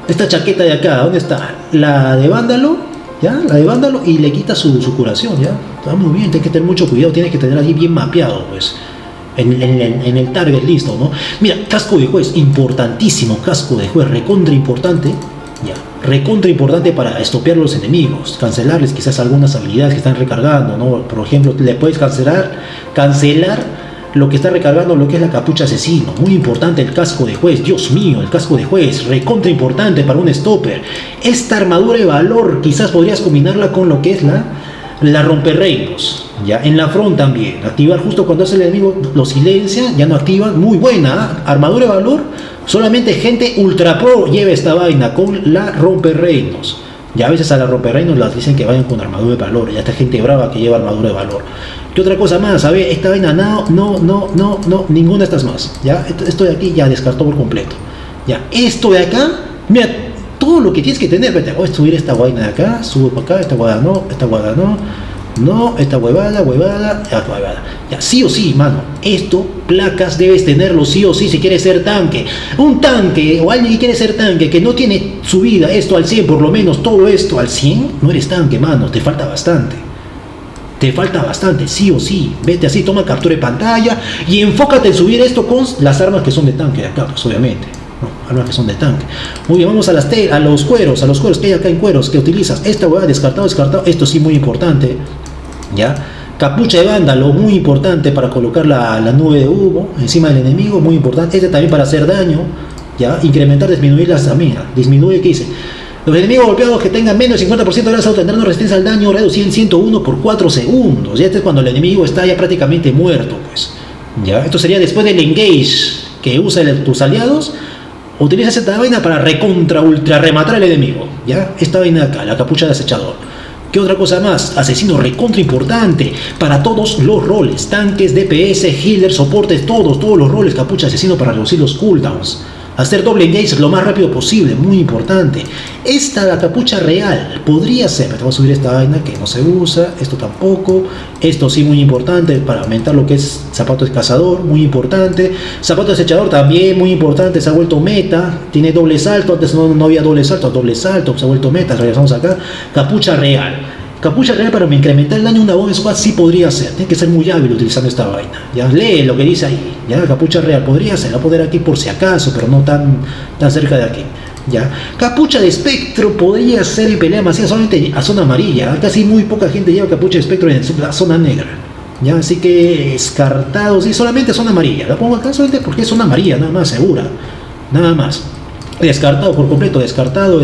esta chaqueta de acá, ¿dónde está? La de vándalo, ¿ya? La de vándalo y le quita su curación, ¿ya? Está muy bien, tienes que tener mucho cuidado, tienes que tener allí bien mapeado, pues. En el target listo, ¿no? Mira, casco de juez, importantísimo, casco de juez, recontra importante, ya. Recontra importante para estopear los enemigos, cancelarles quizás algunas habilidades que están recargando, ¿no? Por ejemplo, le puedes cancelar lo que está recargando, lo que es la capucha asesino. Muy importante el casco de juez, Dios mío, el casco de juez, recontra importante para un stopper. Esta armadura de valor quizás podrías combinarla con lo que es la romperreinos, ya. En la front también, activar justo cuando hace el enemigo, lo silencia, ya no activan, muy buena, ¿eh? Armadura de valor. Solamente gente ultra pro lleva esta vaina con la romperreinos. Ya a veces a la romperreinos las dicen que vayan con armadura de valor. Ya esta gente brava que lleva armadura de valor. ¿Qué otra cosa más? A ver, esta vaina no, ninguna de estas más. Ya, esto de aquí ya descartó por completo. Ya, esto de acá, mira, todo lo que tienes que tener. Vete, voy a subir esta vaina de acá, subo para acá, esta guada no, No, esta huevada, ya, sí o sí, mano, esto, placas, debes tenerlo sí o sí si quieres ser tanque. Un tanque, o alguien que quiere ser tanque, que no tiene su vida, esto al 100, por lo menos todo esto al 100, no eres tanque, mano, te falta bastante. Te falta bastante, sí o sí. Vete así, toma captura de pantalla y enfócate en subir esto con las armas que son de tanque de acá, pues obviamente. No, armas que son de tanque. Muy bien, vamos a los cueros que hay acá en cueros que utilizas. Esta hueá, descartado. Esto sí muy importante. ¿Ya? Capucha de vándalo, muy importante para colocar la nube de humo encima del enemigo, muy importante. Este también para hacer daño. ¿Ya? Incrementar, disminuir la estamina. Disminuye, ¿qué dice? Los enemigos golpeados que tengan menos del 50% de grasa tendrán una resistencia al daño reducida en 101 por 4 segundos. Y este es cuando el enemigo está ya prácticamente muerto, pues. ¿Ya? Esto sería después del engage que usa tus aliados. Utiliza esta vaina para recontra ultra rematar al enemigo. ¿Ya? Esta vaina de acá, la capucha de acechador. ¿Qué otra cosa más? Asesino recontra importante para todos los roles. Tanques, DPS, healers, soportes, todos los roles. Capucha de asesino para reducir los cooldowns. Hacer doble engage lo más rápido posible, muy importante. Esta, la capucha real, podría ser, me tengo que subir esta vaina que no se usa, esto tampoco, esto sí muy importante para aumentar lo que es zapato de cazador, muy importante. Zapato de acechador también muy importante, se ha vuelto meta, tiene doble salto, antes no había doble salto, se ha vuelto meta, regresamos acá. Capucha real para incrementar el daño de una bomba squad sí podría ser, tiene que ser muy hábil utilizando esta vaina. Ya lee lo que dice ahí, ya capucha real podría ser, la poder aquí por si acaso, pero no tan cerca de aquí. Ya, capucha de espectro podría ser en pelea masiva solamente a zona amarilla, casi muy poca gente lleva capucha de espectro en la zona negra. Ya, así que descartado, sí, solamente zona amarilla, la pongo acá solamente porque es zona amarilla, nada más segura, nada más. Descartado por completo, descartado.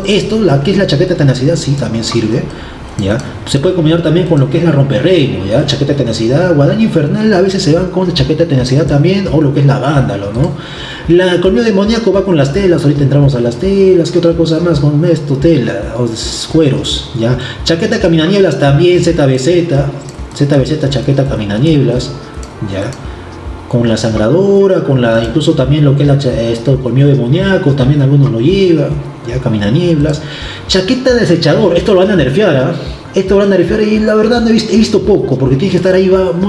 Esto, la que es la chaqueta de tenacidad, sí, también sirve. ¿Ya? Se puede combinar también con lo que es la romperreino, ¿ya? Chaqueta de tenacidad, guadaña infernal a veces se van con la chaqueta de tenacidad también, o lo que es la vándalo, ¿no? La colmillo demoníaco va con las telas, ahorita entramos a las telas. ¿Qué otra cosa más con esto? Tela, o cueros, ¿ya? Chaqueta caminanieblas también, ZBZ, chaqueta caminanieblas, ¿ya? Con la sangradora, incluso también lo que es esto, colmillo demoníaco, también algunos lo llevan, ya, caminanieblas. Chaqueta de acechador, esto lo van a nerfear, y la verdad no he visto poco, porque tiene que estar ahí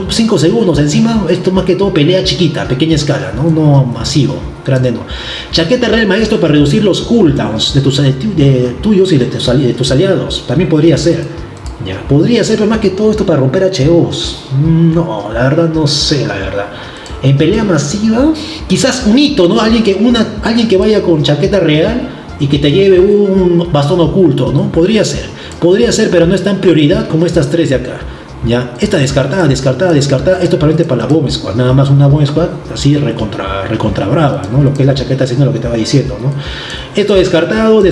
5 segundos encima. Esto más que todo pelea chiquita, pequeña escala, no masivo, grande no. Chaqueta real maestro para reducir los cooldowns de tuyos y de tus aliados, también podría ser. Ya, podría ser, pero más que todo esto para romper HOs. No, la verdad no sé, la verdad. En pelea masiva, quizás un hito, ¿no? Alguien que vaya con chaqueta real y que te lleve un bastón oculto, ¿no? Podría ser, pero no es tan prioridad como estas tres de acá. Ya, esta descartada, esto para la bomb squad, nada más una bomb squad así recontra brava, ¿no? Lo que es la chaqueta haciendo lo que estaba diciendo, ¿no? Esto descartado.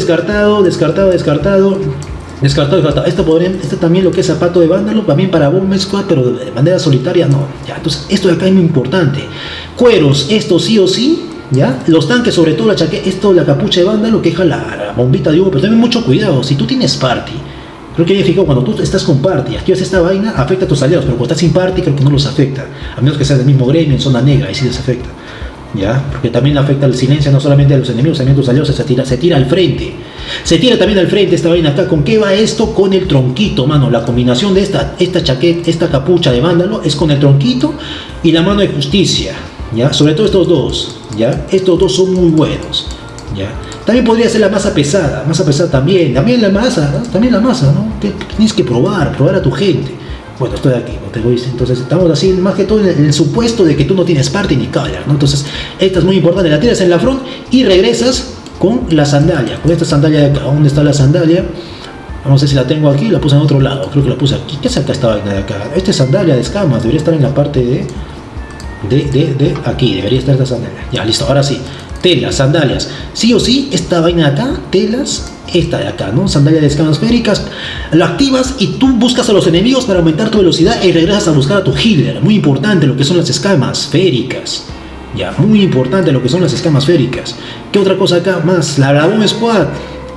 Esto también lo que es zapato de vándalo, también para bomb squad, pero de manera solitaria no. Ya, entonces esto de acá es muy importante. Cueros, esto sí o sí. ¿Ya? Los tanques, sobre todo la capucha de vándalo que deja la bombita de humo, pero también mucho cuidado, si tú tienes party, creo que ya fijado, cuando tú estás con party, activas esta vaina, afecta a tus aliados, pero cuando estás sin party creo que no los afecta, a menos que seas del mismo gremio, en zona negra, ahí sí les afecta, ¿ya? Porque también afecta el silencio no solamente a los enemigos, también a tus aliados, se tira al frente. Se tira también al frente esta vaina acá. ¿Con qué va esto? Con el tronquito, mano. La combinación de esta chaqueta, esta capucha de vándalo es con el tronquito y la mano de justicia, ¿ya? Sobre todo estos dos, ¿ya? Estos dos son muy buenos, ¿ya? También podría ser la masa pesada también la masa, ¿no? Tienes que probar a tu gente. Bueno, estoy aquí, no te voy a decir. Entonces estamos así, más que todo en el supuesto de que tú no tienes party ni collar, ¿no? Entonces esta es muy importante, la tiras en la front y regresas con la sandalia, con esta sandalia de acá. ¿Dónde está la sandalia? Vamos a ver si la tengo aquí, la puse en otro lado, creo que la puse aquí. ¿Qué es acá esta vaina de acá? Esta es sandalia de escamas, debería estar en la parte de aquí, debería estar esta sandalia. Ya, listo, ahora sí. Telas, sandalias, sí o sí, esta vaina de acá, telas, esta de acá, ¿no? Sandalia de escamas féricas, lo activas y tú buscas a los enemigos para aumentar tu velocidad y regresas a buscar a tu healer. Muy importante lo que son las escamas féricas, ya, muy importante lo que son las escamas féricas. ¿Qué otra cosa acá más? La bomb squad,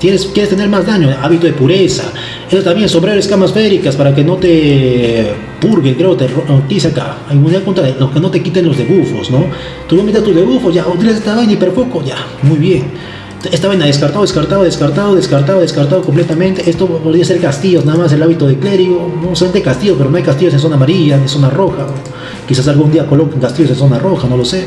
quieres tener más daño, hábito de pureza. Eso también, sombrero escamas féricas para que no te purguen, creo, dice acá, inmunidad contra los que no te quiten los debuffos, ¿no? Tú metes tus debuffos, ya, utilizas esta vaina y hiperfoco, ya, muy bien. esta vaina descartado completamente. Esto podría ser castillos, nada más el hábito de clérigo, no solamente castillos, pero no hay castillos en zona amarilla, en zona roja. Quizás algún día coloquen castillos en zona roja, no lo sé.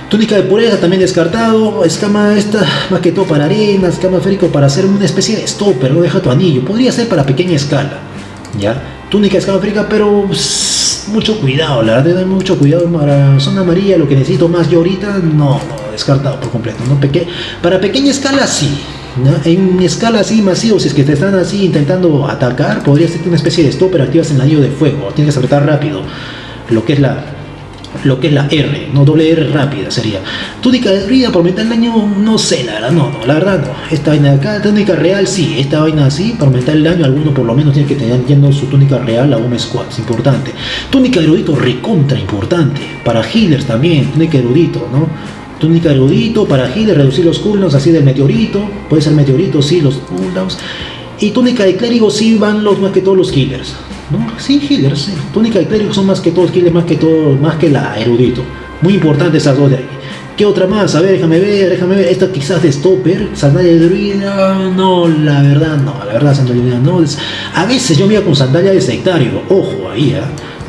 Túnica de pureza también descartado, escama esta más que todo para arena, escama férico para hacer una especie de stopper, no deja tu anillo, podría ser para pequeña escala, ¿ya? Túnica de escama férica, pero mucho cuidado, la verdad, hay mucho cuidado para zona amarilla, lo que necesito más yo ahorita, no, descartado por completo, ¿no? Para pequeña escala sí, ¿no? En escala así masivo, si es que te están así intentando atacar, podría ser una especie de stopper, activas el anillo de fuego, tienes que apretar rápido, lo que es la R, no doble R rápida sería. Túnica de druida por aumentar el daño, no sé, la verdad no. Esta vaina de acá, túnica real sí, esta vaina así, para aumentar el daño, alguno por lo menos tiene que tener yendo su túnica real a un squad, es importante. Túnica de erudito recontra importante, para healers también, túnica de erudito, ¿no? Túnica de erudito para healers, reducir los cooldowns así del meteorito, puede ser meteorito, sí, los cooldowns. Y túnica de clérigo sí van más que todos los healers, ¿no? Sí, healers, sí. Túnica de clérigo son más que todos healers, más que la erudito. Muy importante esas dos de ahí. ¿Qué otra más? A ver, déjame ver. Esta quizás de stopper, sandalia de druida, la verdad, sandalia de druida no. A veces yo me iba con sandalia de sectario, ojo ahí,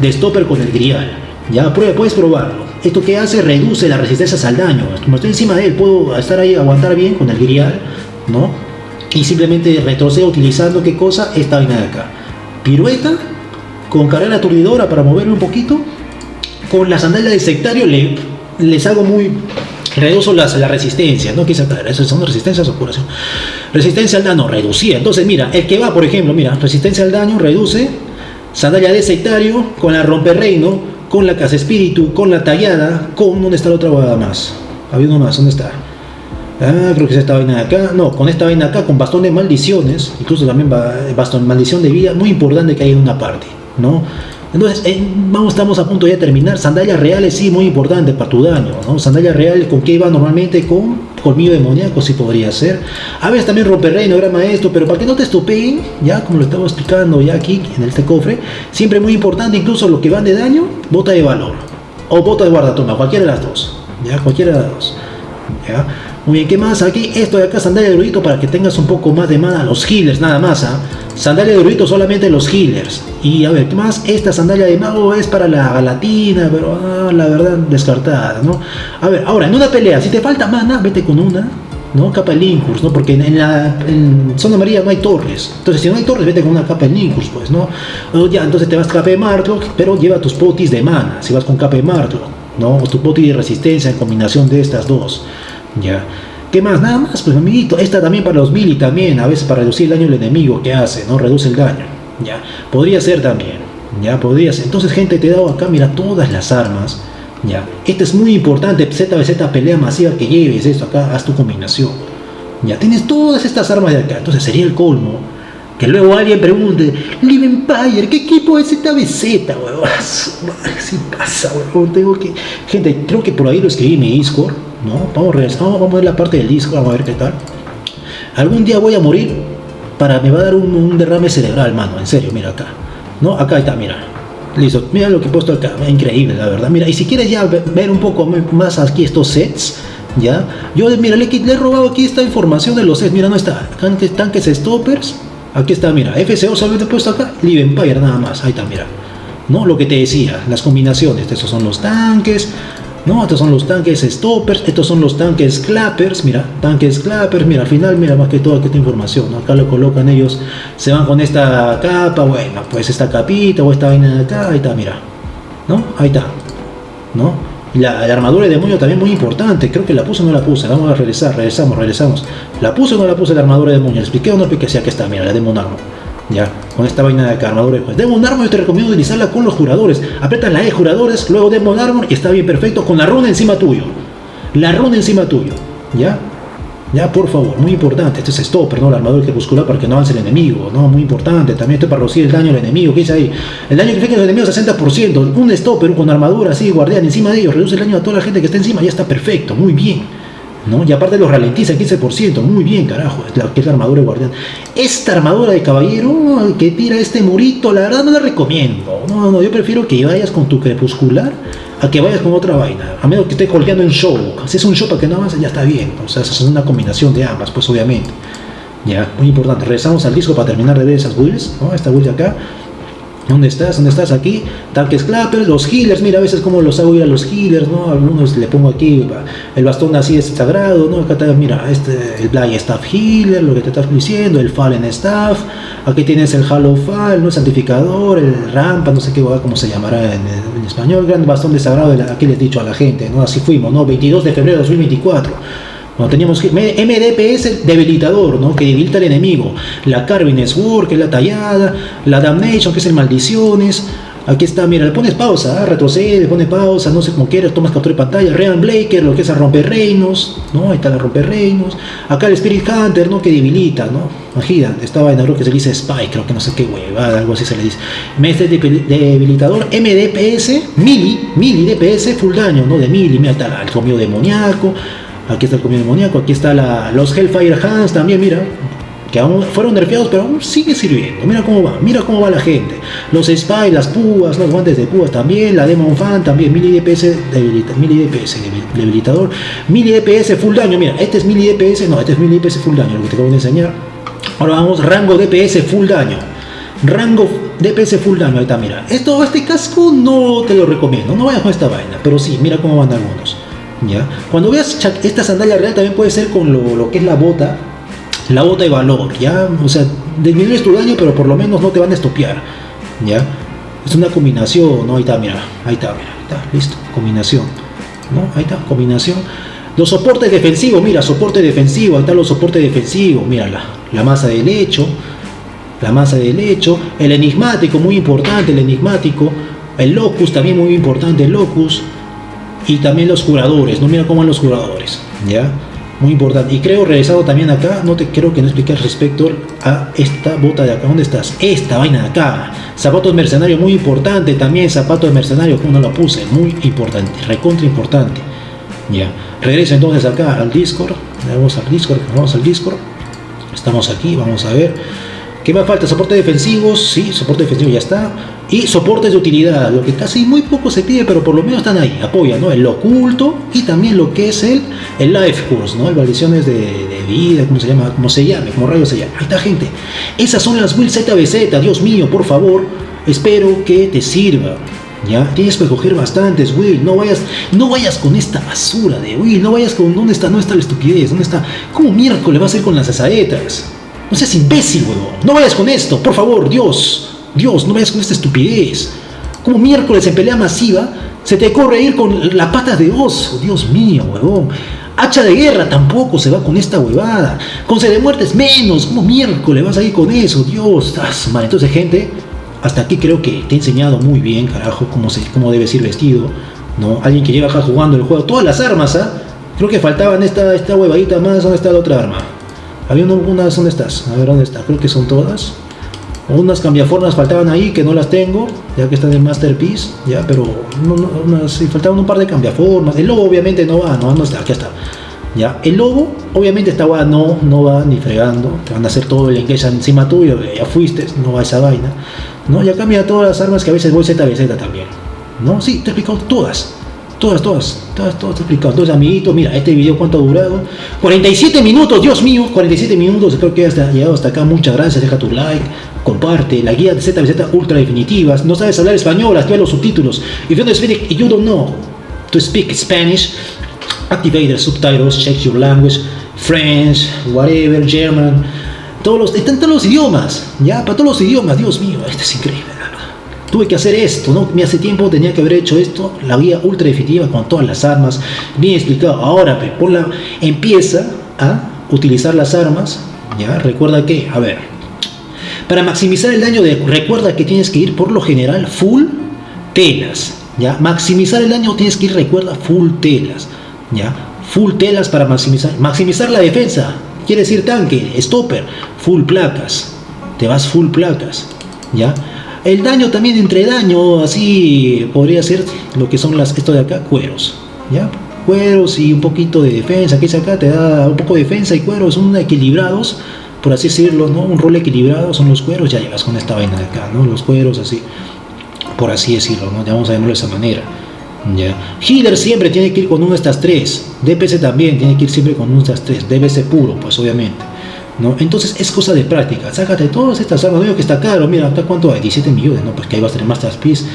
de stopper con el grial. Ya, puedes probarlo. ¿Esto qué hace? Reduce las resistencias al daño. Como estoy encima de él, puedo estar ahí, aguantar bien con el grial, ¿no? Y simplemente retrocedo utilizando, ¿qué cosa? Esta vaina de acá. Pirueta, con carrera aturdidora para moverme un poquito. Con la sandalia de sectario les hago reduzo la resistencia, ¿no? ¿Qué son resistencias o curación? Resistencia al daño, reducida. Entonces, mira, el que va, por ejemplo, resistencia al daño, reduce. Sandalia de sectario, con la romperreino, con la casa espíritu, con la tallada, ¿dónde está la otra huevada más? Había uno más, ¿dónde está? Creo que es esta vaina de acá. No, con esta vaina de acá, con bastón de maldiciones, incluso también bastón maldición de vida, muy importante que haya en una parte, ¿no? Entonces, estamos a punto ya de terminar. Sandalias reales, sí, muy importante para tu daño, ¿no? Sandalias reales, ¿con qué iba normalmente? Con colmillo demoníaco, sí podría ser. A veces también romperreino, gran maestro, pero para que no te estopeen, ya como lo estaba explicando ya aquí en este cofre, siempre muy importante, incluso los que van de daño, bota de valor o bota de guardatoma, cualquiera de las dos, ya, cualquiera de las dos, ya. Muy bien, ¿qué más? Aquí, esto de acá, sandalia de erudito para que tengas un poco más de mana, los healers nada más, sandalia de erudito solamente los healers. Y a ver, ¿qué más? Esta sandalia de mago es para la galatina, pero la verdad descartada, ¿no? A ver, ahora, en una pelea, si te falta mana, vete con una, ¿no? Capa de Linkurs, ¿no? Porque en zona amarilla no hay torres. Entonces, si no hay torres, vete con una capa de Linkurs, pues, ¿no? O ya, entonces te vas capa de Martlock, pero lleva tus potis de mana, si vas con capa de Martlock, ¿no? O tu poti de resistencia en combinación de estas dos. Ya. ¿Qué más? Nada más, pues amiguito. Esta también para los melee también, a veces para reducir el daño del enemigo que hace, ¿no? Reduce el daño. Ya. Podría ser también. Ya, podría ser. Entonces, gente, te he dado acá, mira, todas las armas. Ya. Esta es muy importante, ZBZ pelea masiva que lleves esto acá, haz tu combinación. Ya, tienes todas estas armas de acá. Entonces sería el colmo que luego alguien pregunte, Live Empire, ¿qué equipo es ZBZ, weón? Sí pasa, weón. Gente, creo que por ahí lo escribí en mi Discord, ¿no? Vamos a ver la parte del Discord, vamos a ver qué tal. Algún día voy a morir, me va a dar un derrame cerebral, mano, en serio, mira acá, ¿no? Acá está, mira. Listo, mira lo que he puesto acá, increíble, la verdad. Mira, y si quieres ya ver un poco más aquí estos sets, ya, yo, mira, le he robado aquí esta información de los sets, mira, no está, tanques stoppers. Aquí está, mira, FCO solamente he puesto acá, Live Empire nada más, ahí está, mira, ¿no? Lo que te decía, las combinaciones, estos son los tanques, ¿no? Estos son los tanques stoppers, estos son los tanques clappers, mira, al final, mira, más que todo aquí esta información, ¿no? Acá lo colocan ellos, se van con esta capa, bueno, pues esta capita o esta vaina de acá, ahí está, mira, ¿no? Ahí está, ¿no? La armadura de demonio también muy importante, creo que la puse o no la puse, vamos a regresamos. ¿La puse o no la puse la armadura de demonio? ¿Le expliqué o no? Porque sí, aquí está, mira, la Demon Armor. Ya, con esta vaina de acá, armadura de juez. Demon Armor yo te recomiendo utilizarla con los juradores. Apretas la E juradores, luego Demon Armor y está bien perfecto con la runa encima tuyo. ¿Ya? Ya, por favor, muy importante. Este es stopper, ¿no? La armadura crepuscular para que no avance el enemigo, ¿no? Muy importante. También esto para reducir el daño al enemigo. ¿Qué dice ahí? El daño que inflige a los enemigos 60%. Un stopper con armadura así, guardián encima de ellos, reduce el daño a toda la gente que está encima. Ya está perfecto, muy bien, ¿no? Y aparte los ralentiza el 15%. Muy bien, carajo. Que es la armadura de guardián. Esta armadura de caballero que tira este murito, la verdad no la recomiendo. No, yo prefiero que vayas con tu crepuscular a que vayas con otra vaina, a menos que estés colgando en shock. Si es un shock para que no avances, ya está bien, o sea, es una combinación de ambas, pues obviamente. Ya, muy importante. Regresamos al disco para terminar de ver esas builds, ¿no? Esta build de acá. ¿Dónde estás? ¿Dónde estás? Aquí. Tanques clappers, los healers. Mira a veces como los hago ir a los healers, ¿no? Algunos le pongo aquí el bastón así es sagrado, ¿no? Acá está, mira, el Black Staff Healer, lo que te estás diciendo, el Fallen Staff. Aquí tienes el Halo Fall, ¿no? El Santificador, el Rampa, no sé qué, cómo se llamará en español. Gran bastón de sagrado, aquí les he dicho a la gente, ¿no? Así fuimos, ¿no? 22 de febrero de 2024. Cuando teníamos MDPS debilitador, ¿no? Que debilita al enemigo. La Carbine Sword, que es la tallada. La Damnation, que es el maldiciones. Aquí está, mira, le pones pausa, retrocede, le pones pausa, no sé cómo quieras, tomas captura de pantalla. Real Blaker, lo que es a romper reinos, ¿no? Ahí está la romper reinos. Acá el Spirit Hunter, ¿no? Que debilita, ¿no? Imagínate, estaba en algo que se le dice Spike, creo que no sé qué huevada, algo así se le dice. Mestre debilitador, MDPS, mili DPS, full daño, ¿no? De mili, mira, está el comio demoníaco. Aquí está el comio demoníaco, aquí está los Hellfire Hands también, mira, que aún fueron nerfeados, pero aún sigue sirviendo. Mira cómo va la gente. Los Spy, las púas, los guantes de púas también, la Demon Fan también, mili DPS debilitador, mili DPS full daño, mira, este es mili DPS, no, este es mili DPS full daño, lo que te acabo de enseñar. Ahora vamos, rango DPS full daño. Rango DPS full daño, ahí está, mira. Este casco no te lo recomiendo, no vayas con esta vaina, pero sí, mira cómo van algunos. ¿Ya? Cuando veas esta sandalia real también puede ser con lo que es la bota de valor, ¿ya? O sea, disminuyes tu daño, pero por lo menos no te van a estopear, ¿ya? Es una combinación, ¿no? Ahí está, mira, listo, combinación, ¿no? Ahí está, combinación. Los soportes defensivos, mira, soporte defensivo, ahí están los soportes defensivos, mira, la masa de lecho, el enigmático, muy importante, el locus también muy importante, el locus. Y también los curadores, no mira cómo van los curadores, ¿ya? Muy importante. Y creo, regresado también acá, creo que no expliqué respecto a esta bota de acá. ¿Dónde estás? Esta vaina de acá. Zapatos mercenarios, muy importante también. Zapatos de mercenario, como no lo puse, muy importante, recontra importante. Ya. Regreso entonces acá al Discord. Vamos al Discord. Estamos aquí, vamos a ver. ¿Qué más falta? Soporte defensivos, sí, soporte defensivo ya está. Y soportes de utilidad, lo que casi muy poco se pide, pero por lo menos están ahí, apoyan, ¿no? El oculto y también lo que es el life course, ¿no? El maldiciones de vida, como rayos se llame. Ahí está, gente. Esas son las builds ZBZ, Dios mío, por favor, espero que te sirva. ¿Ya? Tienes que escoger bastantes, Will. No vayas con esta basura de Will. No vayas con. ¿Dónde está la estupidez? ¿Dónde está? ¿Cómo miércoles vas a ir con las asaetas? No seas imbécil, huevón. No vayas con esto, por favor, Dios, no vayas con esta estupidez. Como miércoles en pelea masiva se te ocurre ir con las patas de oso. Dios mío, huevón. Hacha de guerra tampoco se va con esta huevada. Con sed de muertes menos. Como miércoles vas a ir con eso, Dios. Man. Entonces, gente, hasta aquí creo que te he enseñado muy bien, carajo, cómo debes ir vestido, ¿no? Alguien que lleva acá jugando el juego. Todas las armas, ¿ah? Creo que faltaban esta huevadita más. ¿Dónde está la otra arma? Había unas, ¿dónde estás? A ver, ¿dónde está? Creo que son todas. Unas cambiaformas faltaban ahí que no las tengo, ya que están en Masterpiece, ya, pero sí, faltaban un par de cambiaformas. El lobo obviamente no va, no está, aquí está. Ya, el lobo obviamente esta va, no va ni fregando, te van a hacer todo el engage encima tuyo, ya fuiste, no va esa vaina, ¿no? Y acá mira todas las armas que a veces voy ZBZ también, ¿no? Sí, te he explicado todas explicado. Entonces, amiguito, mira, este video cuánto ha durado, 47 minutos, Dios mío, 47 minutos, creo que has llegado hasta acá. Muchas gracias, deja tu like, comparte la guía de ZBZ ultra definitivas. No sabes hablar español, activa los subtítulos. If you don't know to speak Spanish, activate the subtitles, check your language, French, whatever, German, están todos los idiomas, ya, para todos los idiomas. Dios mío, esto es increíble. Tuve que hacer esto, ¿no? Hace tiempo tenía que haber hecho esto, la guía ultra definitiva con todas las armas, bien explicado. Ahora, empieza a utilizar las armas, ¿ya? Recuerda que, a ver, para maximizar el daño, recuerda que tienes que ir por lo general full telas, ¿ya? Maximizar el daño tienes que ir, recuerda, full telas, ¿ya? Full telas para maximizar la defensa, quiere decir tanque, stopper, full placas, te vas full placas, ¿ya? El daño también, entre daño, así podría ser lo que son esto de acá, cueros, ¿ya? Cueros y un poquito de defensa, que es acá, te da un poco de defensa y cueros, son equilibrados, por así decirlo, ¿no? Un rol equilibrado son los cueros, ya llegas con esta vaina de acá, ¿no? Los cueros así, por así decirlo, ¿no? Ya vamos a llamarlo de esa manera, Ya. Healer siempre tiene que ir con una de estas tres. DPS también tiene que ir siempre con una de estas tres. DPS puro, pues obviamente, ¿no? Entonces es cosa de práctica. Sácate todas estas armas. No digo que está caro. Mira, ¿hasta cuánto hay? 17 millones, ¿no? Pues que ahí vas a tener Masterpiece.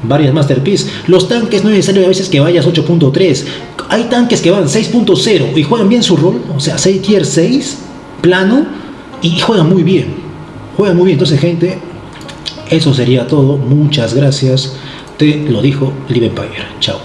Varias Masterpiece. Los tanques no es necesario a veces que vayas 8.3. Hay tanques que van 6.0 y juegan bien su rol. O sea, 6 tier 6, plano. Y juegan muy bien. Juegan muy bien. Entonces, gente, eso sería todo. Muchas gracias. Te lo dijo Live Empire. Chao.